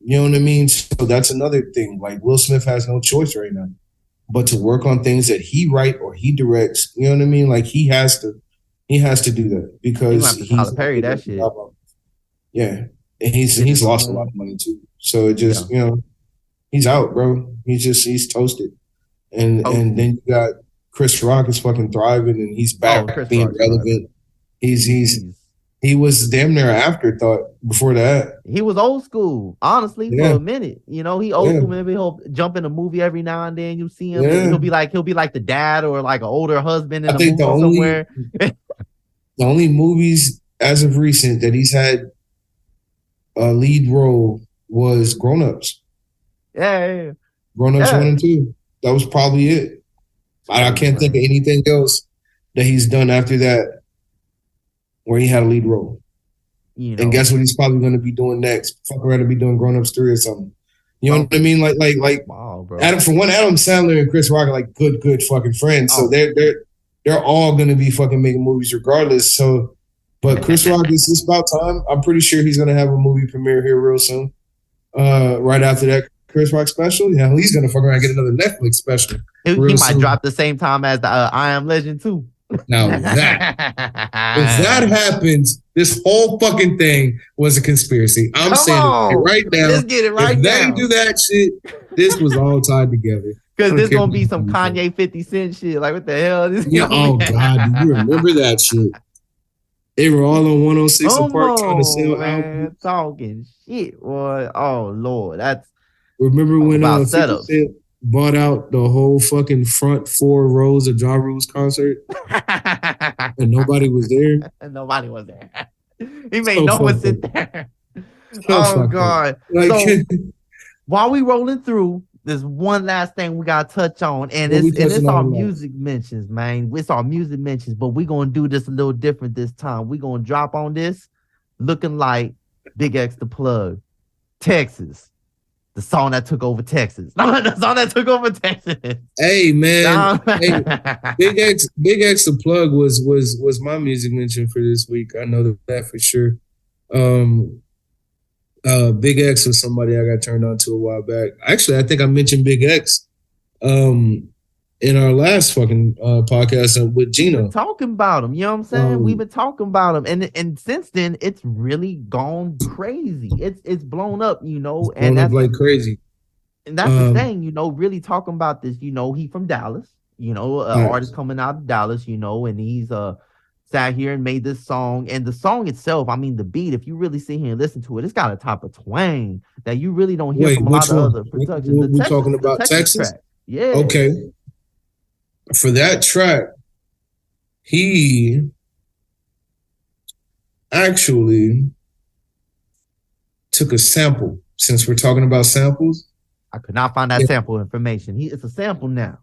you know what I mean. So that's another thing. Like Will Smith has no choice right now, but to work on things that he writes or he directs. You know what I mean. Like he has to do that because
he's Tyler Perry that shit.
Yeah, and he's lost a lot of money too. So it just he's out, bro. He's toasted, and then you got Chris Rock is fucking thriving and he's back being relevant. He was damn near an afterthought before that.
He was old school, honestly, for a minute. You know, he old school. Maybe he'll jump in a movie every now and then. You see him. He'll be like the dad or like an older husband in a movie somewhere.
The only movies as of recent that he's had a lead role was Grown Ups.
Yeah.
Grown Ups 1 and 2. That was probably it. I can't think of anything else that he's done after that where he had a lead role. You know. And guess what he's probably going to be doing next? Fuck around to be doing Grown Ups 3 or something. You know what I mean? Like
wow, bro.
Adam Sandler and Chris Rock are like good fucking friends. So they're all going to be fucking making movies regardless. So, but Chris Rock is just about time. I'm pretty sure he's going to have a movie premiere here real soon. Right after that Chris Rock special. Yeah, he's going to fuck around and get another Netflix special.
He might drop the same time as the I Am Legend 2.
Now if that happens, this whole fucking thing was a conspiracy. I'm saying it right now. Let's get it right now. If they do that shit, this was all tied together.
Because there's gonna be some Kanye 50 Cent shit. Like what the hell?
Oh God, do you remember that shit? They were all on 106 apart trying to sell albums.
Talking shit, boy. Oh Lord, that's
remember when 50 Cent bought out the whole fucking front 4 rows of Ja Rule's concert and nobody was there.
And nobody was there. He made no one sit there. Oh God!
Like,
so while we rolling through, there's one last thing we gotta touch on, and it's our music mentions, man. It's our music mentions, but we're gonna do this a little different this time. We're gonna drop on this looking like Big X the Plug, Texas. The song that took over Texas. The song that took over Texas.
Hey man, Big X the Plug was my music mention for this week. I know that for sure. Big X was somebody I got turned on to a while back. Actually, I think I mentioned Big X in our last fucking podcast with Gino.
Talking about him, you know what I'm saying? We've been talking about him, and since then it's really gone crazy. It's blown up, you know, and that's
like crazy.
And that's the thing, you know, really talking about this, you know, he from Dallas, you know, artist coming out of Dallas, you know, and he's sat here and made this song. And the song itself, I mean, the beat, if you really sit here and listen to it, it's got a type of twang that you really don't hear from a lot of other productions.
We're talking about Texas?
Track. Yeah.
Okay. For that track, he actually took a sample. Since we're talking about samples,
I could not find that sample information. It's a sample now.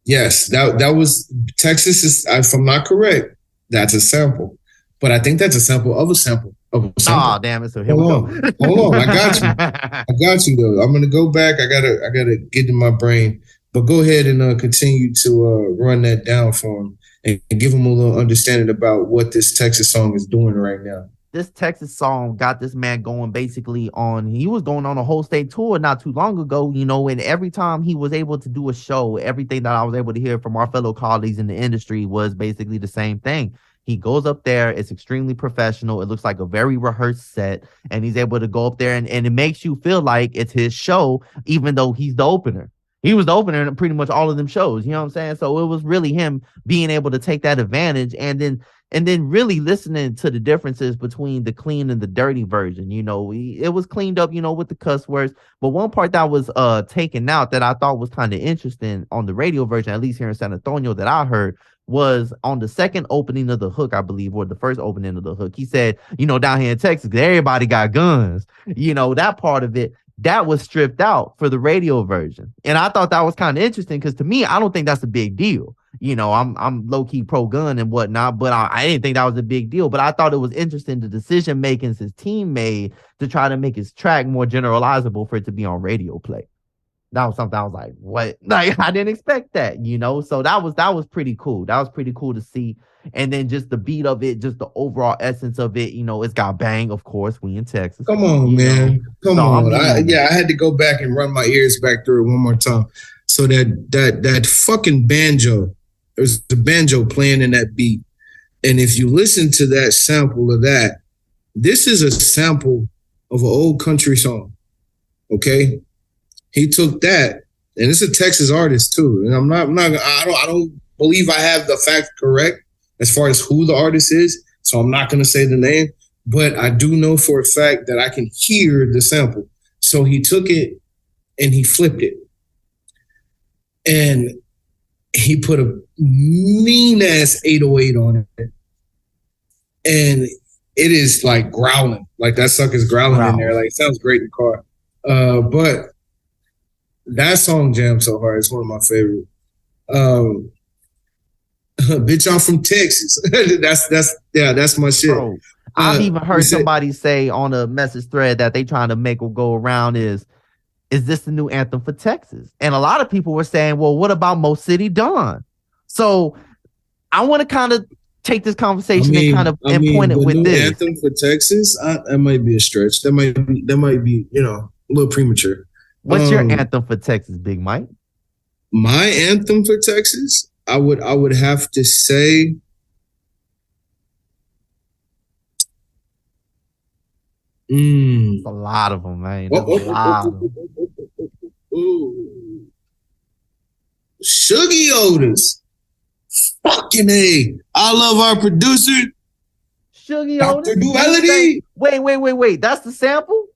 Yes, that was Texas. Is, if I'm not correct, that's a sample. But I think that's a sample of a sample of a sample.
Oh, damn it! So here we go.
Hold on, I got you. I got you though. I'm gonna go back. I gotta get in my brain. But go ahead and continue to run that down for him and give him a little understanding about what this Texas song is doing right now.
This Texas song got this man going basically he was going on a whole state tour not too long ago, you know, and every time he was able to do a show, everything that I was able to hear from our fellow colleagues in the industry was basically the same thing. He goes up there, it's extremely professional. It looks like a very rehearsed set, and he's able to go up there and it makes you feel like it's his show, even though he's the opener. He was the opener in pretty much all of them shows, you know what I'm saying? So it was really him being able to take that advantage and then really listening to the differences between the clean and the dirty version. You know, it was cleaned up, you know, with the cuss words. But one part that was taken out that I thought was kind of interesting on the radio version, at least here in San Antonio, that I heard was on the second opening of the hook, I believe, or the first opening of the hook. He said, you know, down here in Texas, everybody got guns. You know, that part of it, that was stripped out for the radio version. And I thought that was kind of interesting because to me, I don't think that's a big deal. You know, I'm low-key pro-gun and whatnot, but I didn't think that was a big deal. But I thought it was interesting the decision-makings his team made to try to make his track more generalizable for it to be on radio play. That was something I was like, what? Like, I didn't expect that, you know? So that was pretty cool. That was pretty cool to see. And then just the beat of it, just the overall essence of it, you know, it's got bang, of course. We in Texas.
Come on, man. Come on. I had to go back and run my ears back through it one more time. So that fucking banjo, there's the banjo playing in that beat. And if you listen to that sample of that, this is a sample of an old country song. Okay? He took that, and it's a Texas artist too. And I don't believe I have the fact correct as far as who the artist is, so I'm not gonna say the name, but I do know for a fact that I can hear the sample. So he took it and he flipped it. And he put a mean ass 808 on it. And it is like growling. Like that sucker's growling in there. Like it sounds great in the car. But that song jammed so hard. It's one of my favorite. Bitch, I'm from Texas. that's my shit.
Bro, I've even heard somebody say on a message thread that they trying to make it go around is this the new anthem for Texas? And a lot of people were saying, well, what about Mo City Dawn? So I want to kind of take this conversation and kind of point it with this.
Anthem for Texas, that might be a stretch. That might be, you know, a little premature.
What's your anthem for Texas, Big Mike?
My anthem for Texas, I would have to say
a lot of them, man.
Shuggy Otis. Fucking A. I love our producer.
Shuggy
Dr.
Otis.
Duality.
Wait. That's the sample?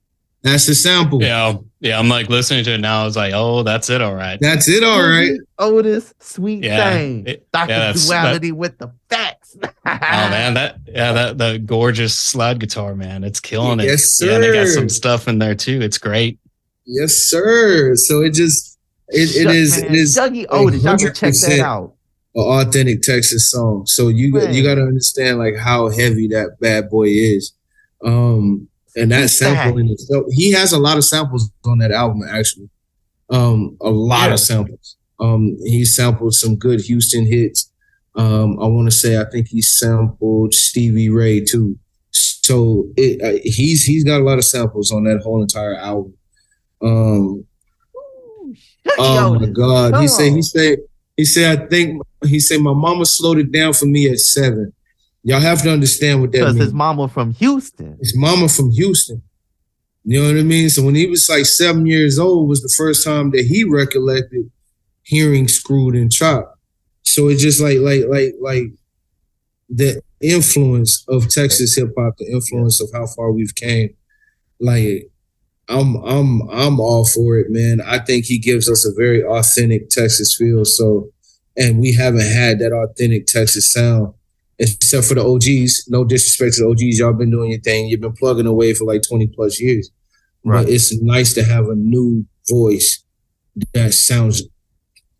That's the sample.
Yeah. I'm like listening to it now. I was like, oh, that's it. All right.
That's it. All right.
Otis, sweet thing. Dr. Duality with the facts.
Oh man, that gorgeous slide guitar, man. It's killing it.
Yes, sir.
Yeah, they got some stuff in there too. It's great.
Yes, sir. So it is
Shuggy Otis. Y'all can check that out.
An authentic Texas song. So you got to understand like how heavy that bad boy is. And that sample in itself, he has a lot of samples on that album, actually. A lot of samples. He sampled some good Houston hits. I want to say, I think he sampled Stevie Ray too. So he's got a lot of samples on that whole entire album. Oh my God. He said, my mama slowed it down for me at 7. Y'all have to understand what that means.
Because his mama from Houston.
His mama from Houston. You know what I mean? So when he was like 7 years old was the first time that he recollected hearing Screwed and Chopped. So it's just like the influence of Texas hip hop, the influence of how far we've came. Like I'm all for it, man. I think he gives us a very authentic Texas feel. So, and we haven't had that authentic Texas sound, except for the OGs. No disrespect to the OGs, y'all been doing your thing. You've been plugging away for like 20 plus years. Right. But it's nice to have a new voice that sounds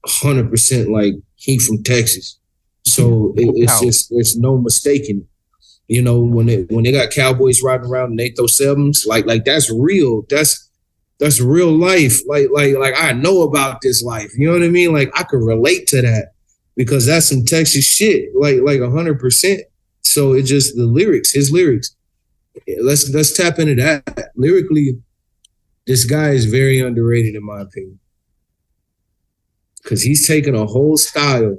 100% like he from Texas. So it's just, there's no mistaking it. You know, when they got cowboys riding around and they throw sevens, like that's real. That's real life. Like I know about this life. You know what I mean? Like I could relate to that because that's some Texas shit. Like 100%. So it just the lyrics, his lyrics. Let's tap into that. Lyrically, this guy is very underrated in my opinion. Because he's taken a whole style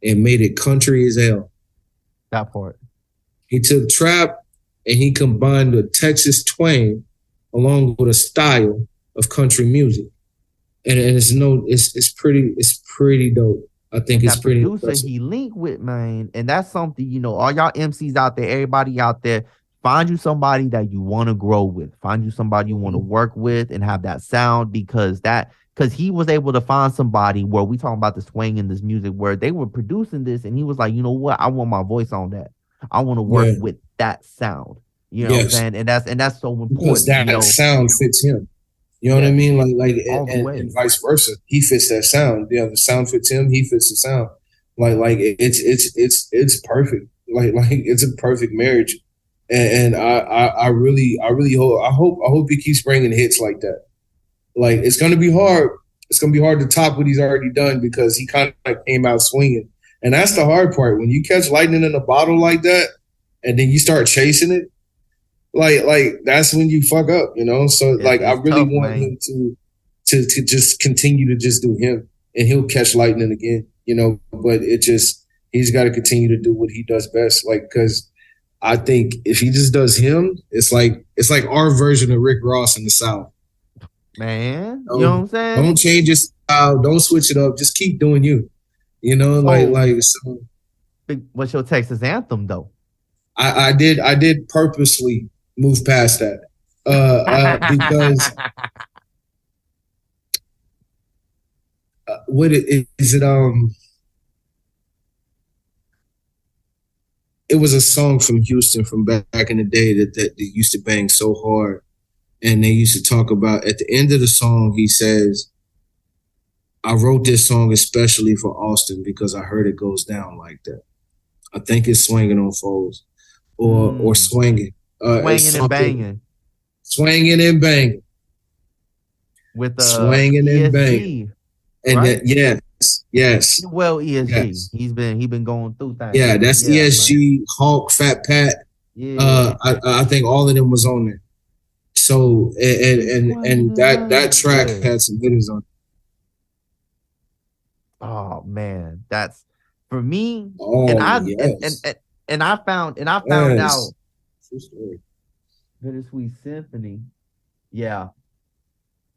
and made it country as hell.
That part. He
took trap and he combined a Texas twang along with a style of country music. And it's pretty dope. I think it's pretty
producer impressive. He linked with, man, and that's something, you know, all y'all MCs out there, everybody out there, find you somebody that you want to grow with. Find you somebody you want to work with and have that sound because he was able to find somebody where we talking about the swing in this music where they were producing this and he was like, you know what? I want my voice on that. I want to work with that sound. You know what I'm saying? And that's so important.
Because that sound fits him. You know what I mean? And vice versa. He fits that sound. Yeah, the sound fits him, he fits the sound. Like it's perfect. Like it's a perfect marriage. And I really hope he keeps bringing hits like that. Like it's gonna be hard. It's gonna be hard to top what he's already done because he kind of came out swinging, and that's the hard part. When you catch lightning in a bottle like that, and then you start chasing it, like that's when you fuck up, you know. So I really want him to just continue to just do him, and he'll catch lightning again, you know. But he's got to continue to do what he does best, like because I think if he just does him, it's like our version of Rick Ross in the South.
Man, you know what I'm saying?
Don't change your style. Don't switch it up. Just keep doing you. You know, so.
What's your Texas anthem though?
I did purposely move past that because what is it? It was a song from Houston from back in the day that used to bang so hard. And they used to talk about, at the end of the song, he says, I wrote this song especially for Austin because I heard it goes down like that. I think it's Swinging on Foes or Swinging.
Swinging and Banging.
Swinging and Banging.
With
Swinging
ESG,
and Banging. And
right?
Yes.
Well, ESG.
Yes.
He's been going through things.
Yeah, that's ESG, man. Hawk, Fat Pat. Yeah. I think all of them was on there. So and that track had some hitters on it.
Oh man, that's for me.
Oh,
and I
yes.
and I found out Bittersweet Symphony. Yeah.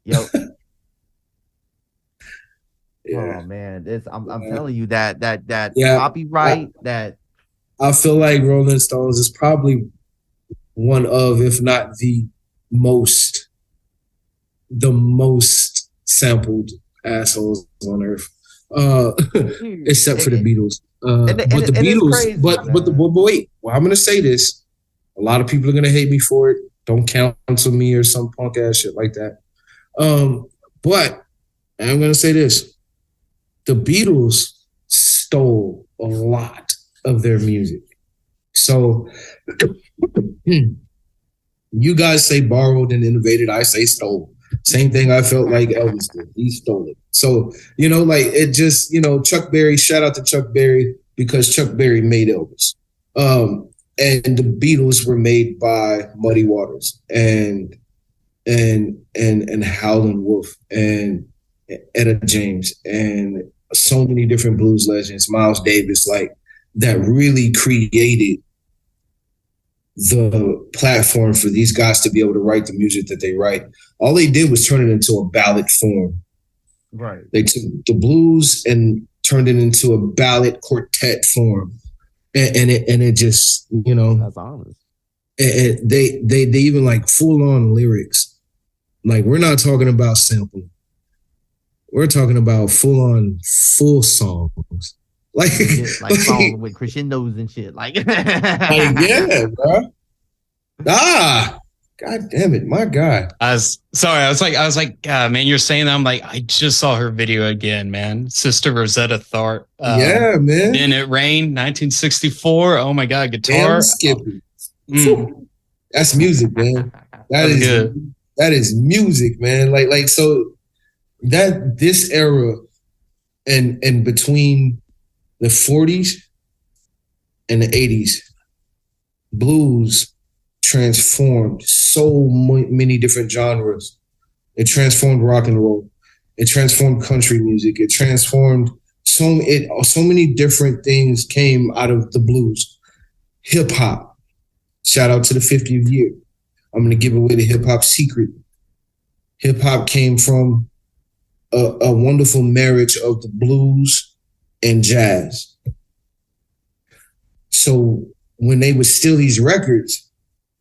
Yep.
Yeah.
Oh man, I'm telling you that
yeah,
copyright that
I feel like Rolling Stones is probably one of, if not the most sampled assholes on earth, except for the Beatles. But the Beatles, crazy, but wait. Well, I'm gonna say this. A lot of people are gonna hate me for it. Don't counsel me or some punk ass shit like that. But I'm gonna say this: the Beatles stole a lot of their music. So. You guys say borrowed and innovated. I say stole. Same thing I felt like Elvis did. He stole it. So, you know, like it just, you know, Chuck Berry, shout out to Chuck Berry because Chuck Berry made Elvis. and the Beatles were made by Muddy Waters and Howlin' Wolf and Etta James and so many different blues legends, Miles Davis, like that really created the platform for these guys to be able to write the music that they write. All they did was turn it into a ballad form.
Right.
They took the blues and turned it into a ballad quartet form. And it just, you know,
that's honest.
And they even like full on lyrics. Like, we're not talking about sampling. We're talking about full songs. Like
songs with crescendos and shit. Like
yeah, bro. God damn it, my God.
I was like, man, you're saying that. I'm like, I just saw her video again, man. Sister Rosetta Tharpe.
Yeah, man.
Then It Rained, 1964. Oh my God, guitar.
Skippy. That's music, man. That is music, man. Like so that this era and between the 40s and the 80s, blues transformed so many different genres. It transformed rock and roll. It transformed country music. It transformed so many different things came out of the blues. Hip hop. Shout out to the 50th year. I'm going to give away the hip hop secret. Hip hop came from a wonderful marriage of the blues and jazz. So when they would steal these records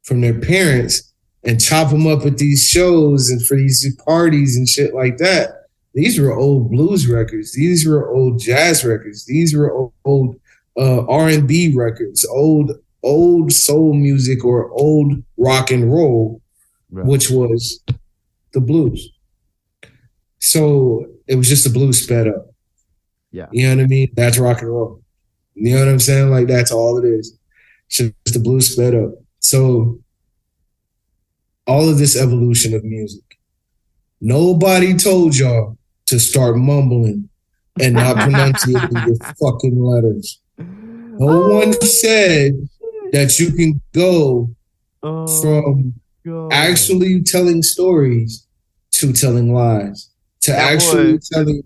from their parents and chop them up at these shows and for these parties and shit like that, these were old blues records. These were old jazz records. These were old R&B records, old soul music or old rock and roll, right, which was the blues. So it was just the blues sped up.
Yeah.
You know what I mean? That's rock and roll. You know what I'm saying? Like, that's all it is. Just the blues sped up. So all of this evolution of music, nobody told y'all to start mumbling and not pronunciating your fucking letters. No one said that you can go from actually telling stories to telling lies, to telling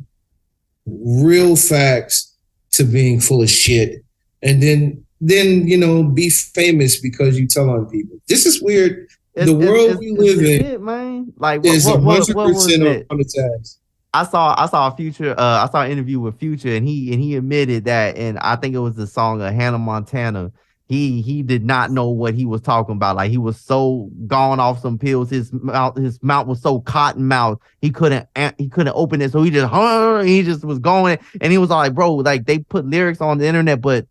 real facts, to being full of shit, and then you know, be famous because you tell on people. This is weird. The world we live in,
it, man. Like
is 100%
what
on the task.
I saw Future. I saw an interview with Future, and he admitted that, and I think it was the song of Hannah Montana. He did not know what he was talking about. Like, he was so gone off some pills. His mouth was so cotton mouth. He couldn't open it. So he just was going, and he was like, bro, like, they put lyrics on the internet, but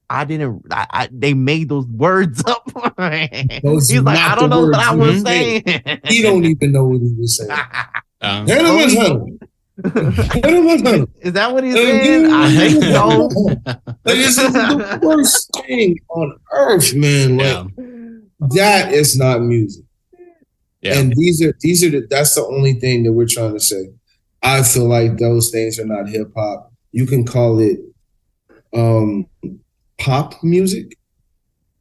they made those words up. He's like, I don't know what I was saying.
He don't even know what he was saying.
Is that what he's saying? I think so.
This is the worst thing on earth, man. Like, that is not music. Yeah. And that's the only thing that we're trying to say. I feel like those things are not hip hop. You can call it pop music.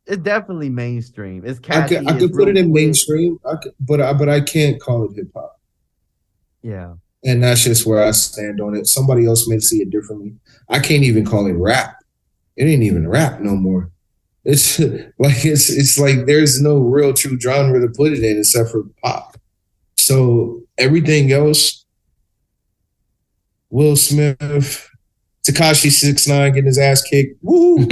It's definitely mainstream. It's catchy.
I could put it in mainstream, but I can't call it hip hop.
Yeah.
And that's just where I stand on it. Somebody else may see it differently. I can't even call it rap. It ain't even rap no more. It's like there's no real true genre to put it in except for pop. So everything else, Will Smith, Tekashi 6ix9ine getting his ass kicked. Woo!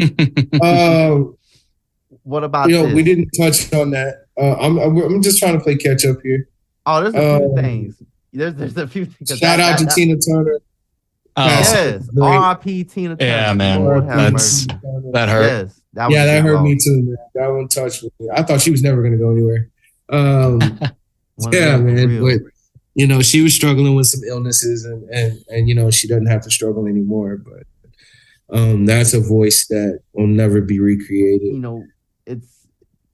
What about
this? We didn't touch on that. I'm just trying to play catch up here.
Oh, there's a few things. There's a few things.
Shout out to Tina Turner.
Yes, R.I.P. Tina Turner.
Yeah, man, that hurt.
Yes,
that hurt me too, man. That one touched me. I thought she was never going to go anywhere. Yeah, man. But you know, she was struggling with some illnesses, and you know, she doesn't have to struggle anymore. But that's a voice that will never be recreated.
You know, it's.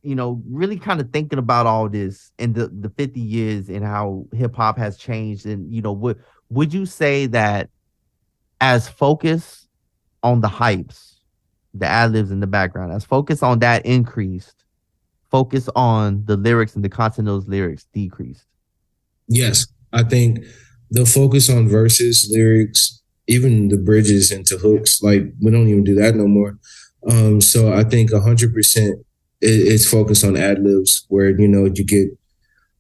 You know, really kind of thinking about all this and the 50 years and how hip hop has changed. And, you know, would you say that as focus on the hypes, the ad libs in the background, as focus on that increased, focus on the lyrics and the content of those lyrics decreased?
Yes, I think the focus on verses, lyrics, even the bridges into hooks, like we don't even do that no more. So I think 100% it's focused on ad libs, where you get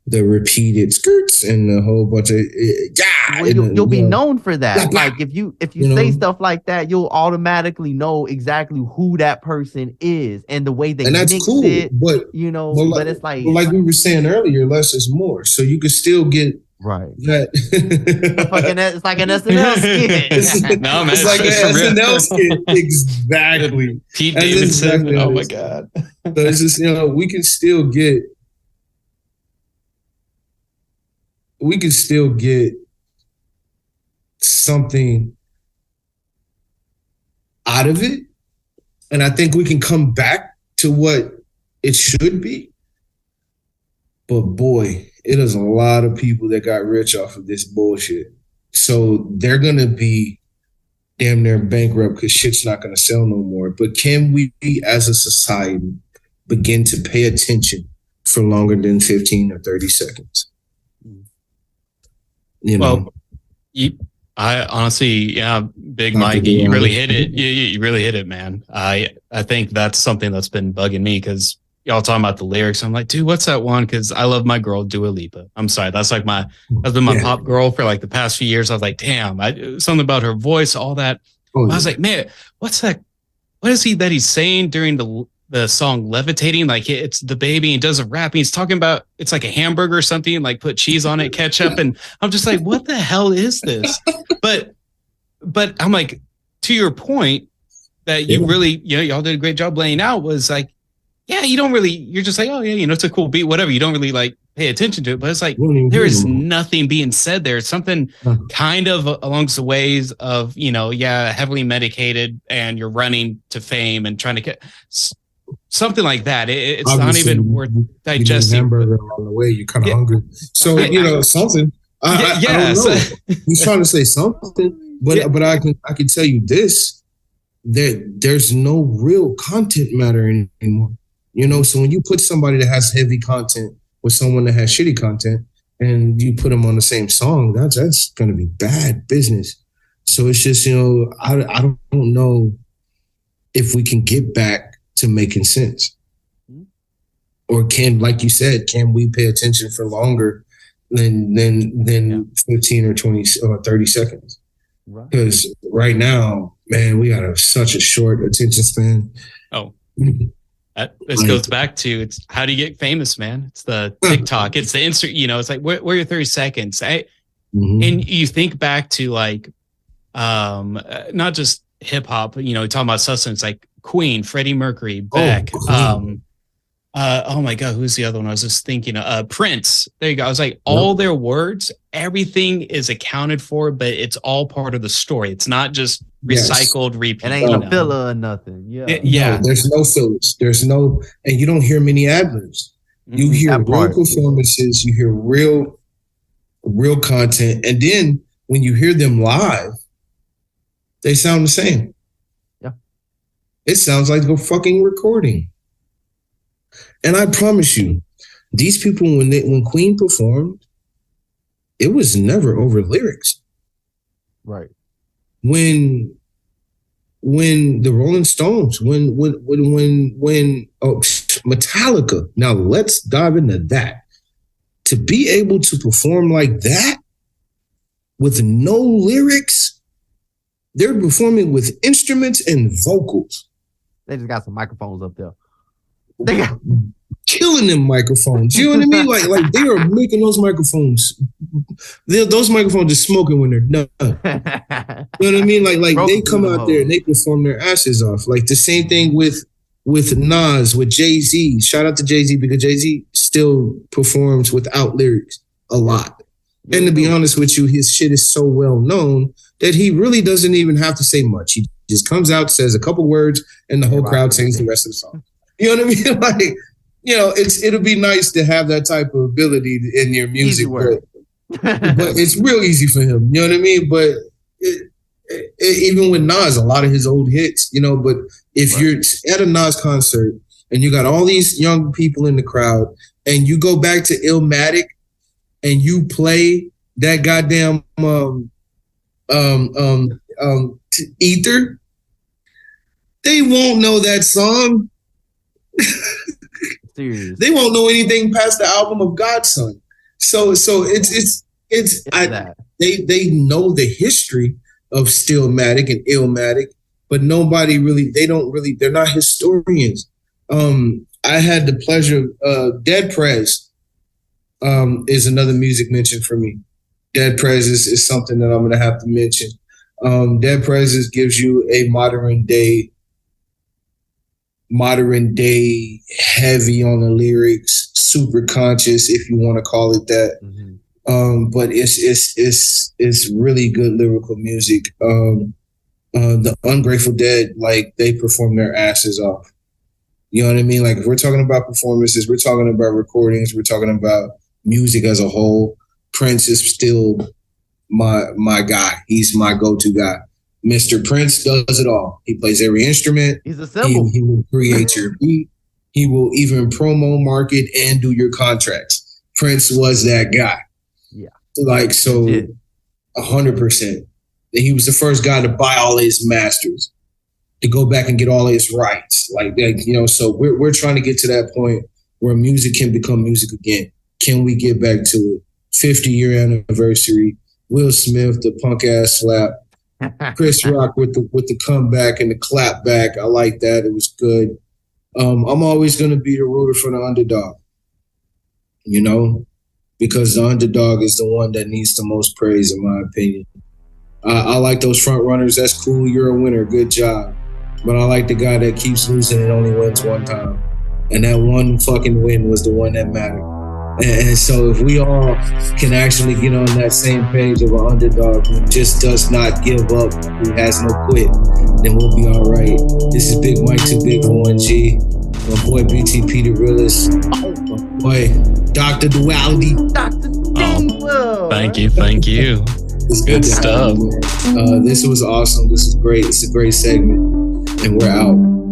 the repeated skirts and a whole bunch of
Well, you'll be known for that.
Blah,
Like if you say stuff like that, you'll automatically know exactly who that person is and the way they
and that's
mix
cool.
it.
But
but it's like
we were saying earlier, less is more. So you can still get
right.
that.
It's like an SNL skit.
No, man,
It's like an SNL skit. Exactly.
Pete
That's
Davidson.
exactly
Oh
what
my
it is.
God.
So it's just we can still get something out of it, and I think we can come back to what it should be. But boy, it is a lot of people that got rich off of this bullshit. So they're gonna be damn near bankrupt because shit's not gonna sell no more. But can we, as a society, begin to pay attention for longer than 15 or 30 seconds?
Well, I honestly, Big Mike, you really hit it. You really hit it, man. I think that's something that's been bugging me because y'all talking about the lyrics. I'm like, dude, what's that one? Because I love my girl Dua Lipa. I'm sorry, that's been my pop girl for like the past few years. I was like, damn, something about her voice, all that. I was like, man, what's that? What is he that he's saying during the song Levitating? Like it's the baby and does a rap. He's talking about it's like a hamburger or something, like put cheese on it, ketchup, and I'm just like, what the hell is this? But I'm like, to your point that you really, y'all did a great job laying out was like, yeah, you don't really, you're just like, oh yeah, it's a cool beat, whatever. You don't really like pay attention to it, but it's like there is nothing being said there. It's something kind of along the ways of, heavily medicated and you're running to fame and trying to get something like that. It's obviously not even worth digesting.
Hamburger along the way, you're kind of hungry. So something. I don't know. He's trying to say something, but I can tell you this: there's no real content matter anymore. So when you put somebody that has heavy content with someone that has shitty content, and you put them on the same song, that's going to be bad business. So it's just I don't know if we can get back to making sense, or like you said, can we pay attention for longer than 15 or 20 or 30 seconds? Because right now, man, we got such a short attention span.
Oh, this goes back to it's how do you get famous, man? It's the TikTok, it's the insert. It's like where your 30 seconds. And you think back to like, not just hip hop, talking about substance like Queen, Freddie Mercury, Beck. Oh my God, who's the other one? I was just thinking, Prince. There you go. I was like, all their words, everything is accounted for, but it's all part of the story. It's not just recycled, repeat.
It ain't a filler or nothing.
No, there's no fillers. And you don't hear many ad-libs. You hear real performances. You hear real content. And then when you hear them live, they sound the same.
Yeah.
It sounds like a fucking recording. And I promise you, these people, when Queen performed, it was never over lyrics.
Right.
When the Rolling Stones, when Metallica, now let's dive into that. To be able to perform like that with no lyrics, they're performing with instruments and vocals.
They just got some microphones up there.
They got killing them microphones. You know what I mean? Like they are making those microphones. Those microphones are smoking when they're done. You know what I mean? Like they come out there and they perform their asses off. Like the same thing with Nas, with Jay-Z. Shout out to Jay-Z because Jay-Z still performs without lyrics a lot. And to be honest with you, his shit is so well known that he really doesn't even have to say much. He just comes out, says a couple words, and the whole crowd sings the rest of the song. You know what I mean? Like, it'll be nice to have that type of ability in your music, but it's real easy for him. You know what I mean? But even with Nas, a lot of his old hits, but if you're at a Nas concert and you got all these young people in the crowd, and you go back to Illmatic and you play that goddamn Ether, they won't know that song.
Serious.
They won't know anything past the album of Godson. So it's they know the history of Stillmatic and Illmatic, but nobody really, they're not historians. I had the pleasure of Dead Prez is another music mention for me. Dead Prez is something that I'm gonna have to mention. Dead Prez gives you a modern day heavy on the lyrics, super conscious, if you want to call it that. Mm-hmm. But it's really good lyrical music. The Ungrateful Dead, like, they perform their asses off. You know what I mean? Like, if we're talking about performances, we're talking about recordings, we're talking about music as a whole. Prince is still my guy. He's my go-to guy. Mr. Prince does it all. He plays every instrument.
He's a symbol.
He will create your beat. He will even promo, market, and do your contracts. Prince was that guy.
Yeah.
Like, so 100%. He was the first guy to buy all his masters, to go back and get all his rights. Like that, you know, so we're trying to get to that point where music can become music again. Can we get back to it? 50-year anniversary. Will Smith, the punk ass slap. Chris Rock with the comeback and the clap back. I like that. It was good. I'm always going to be the rooter for the underdog, you know, because the underdog is the one that needs the most praise, in my opinion. I like those front runners. That's cool. You're a winner. Good job. But I like the guy that keeps losing and only wins one time. And that one fucking win was the one that mattered. And so if we all can actually get on that same page of an underdog who just does not give up, who has no quit, then we'll be all right. This is Big Mike, too big for 1G. My boy BTP the realist. My boy Dr. Duality.
Dr. Dingwell.
Thank you.
It's
good stuff.
This was awesome. This is great. It's a great segment. And we're out.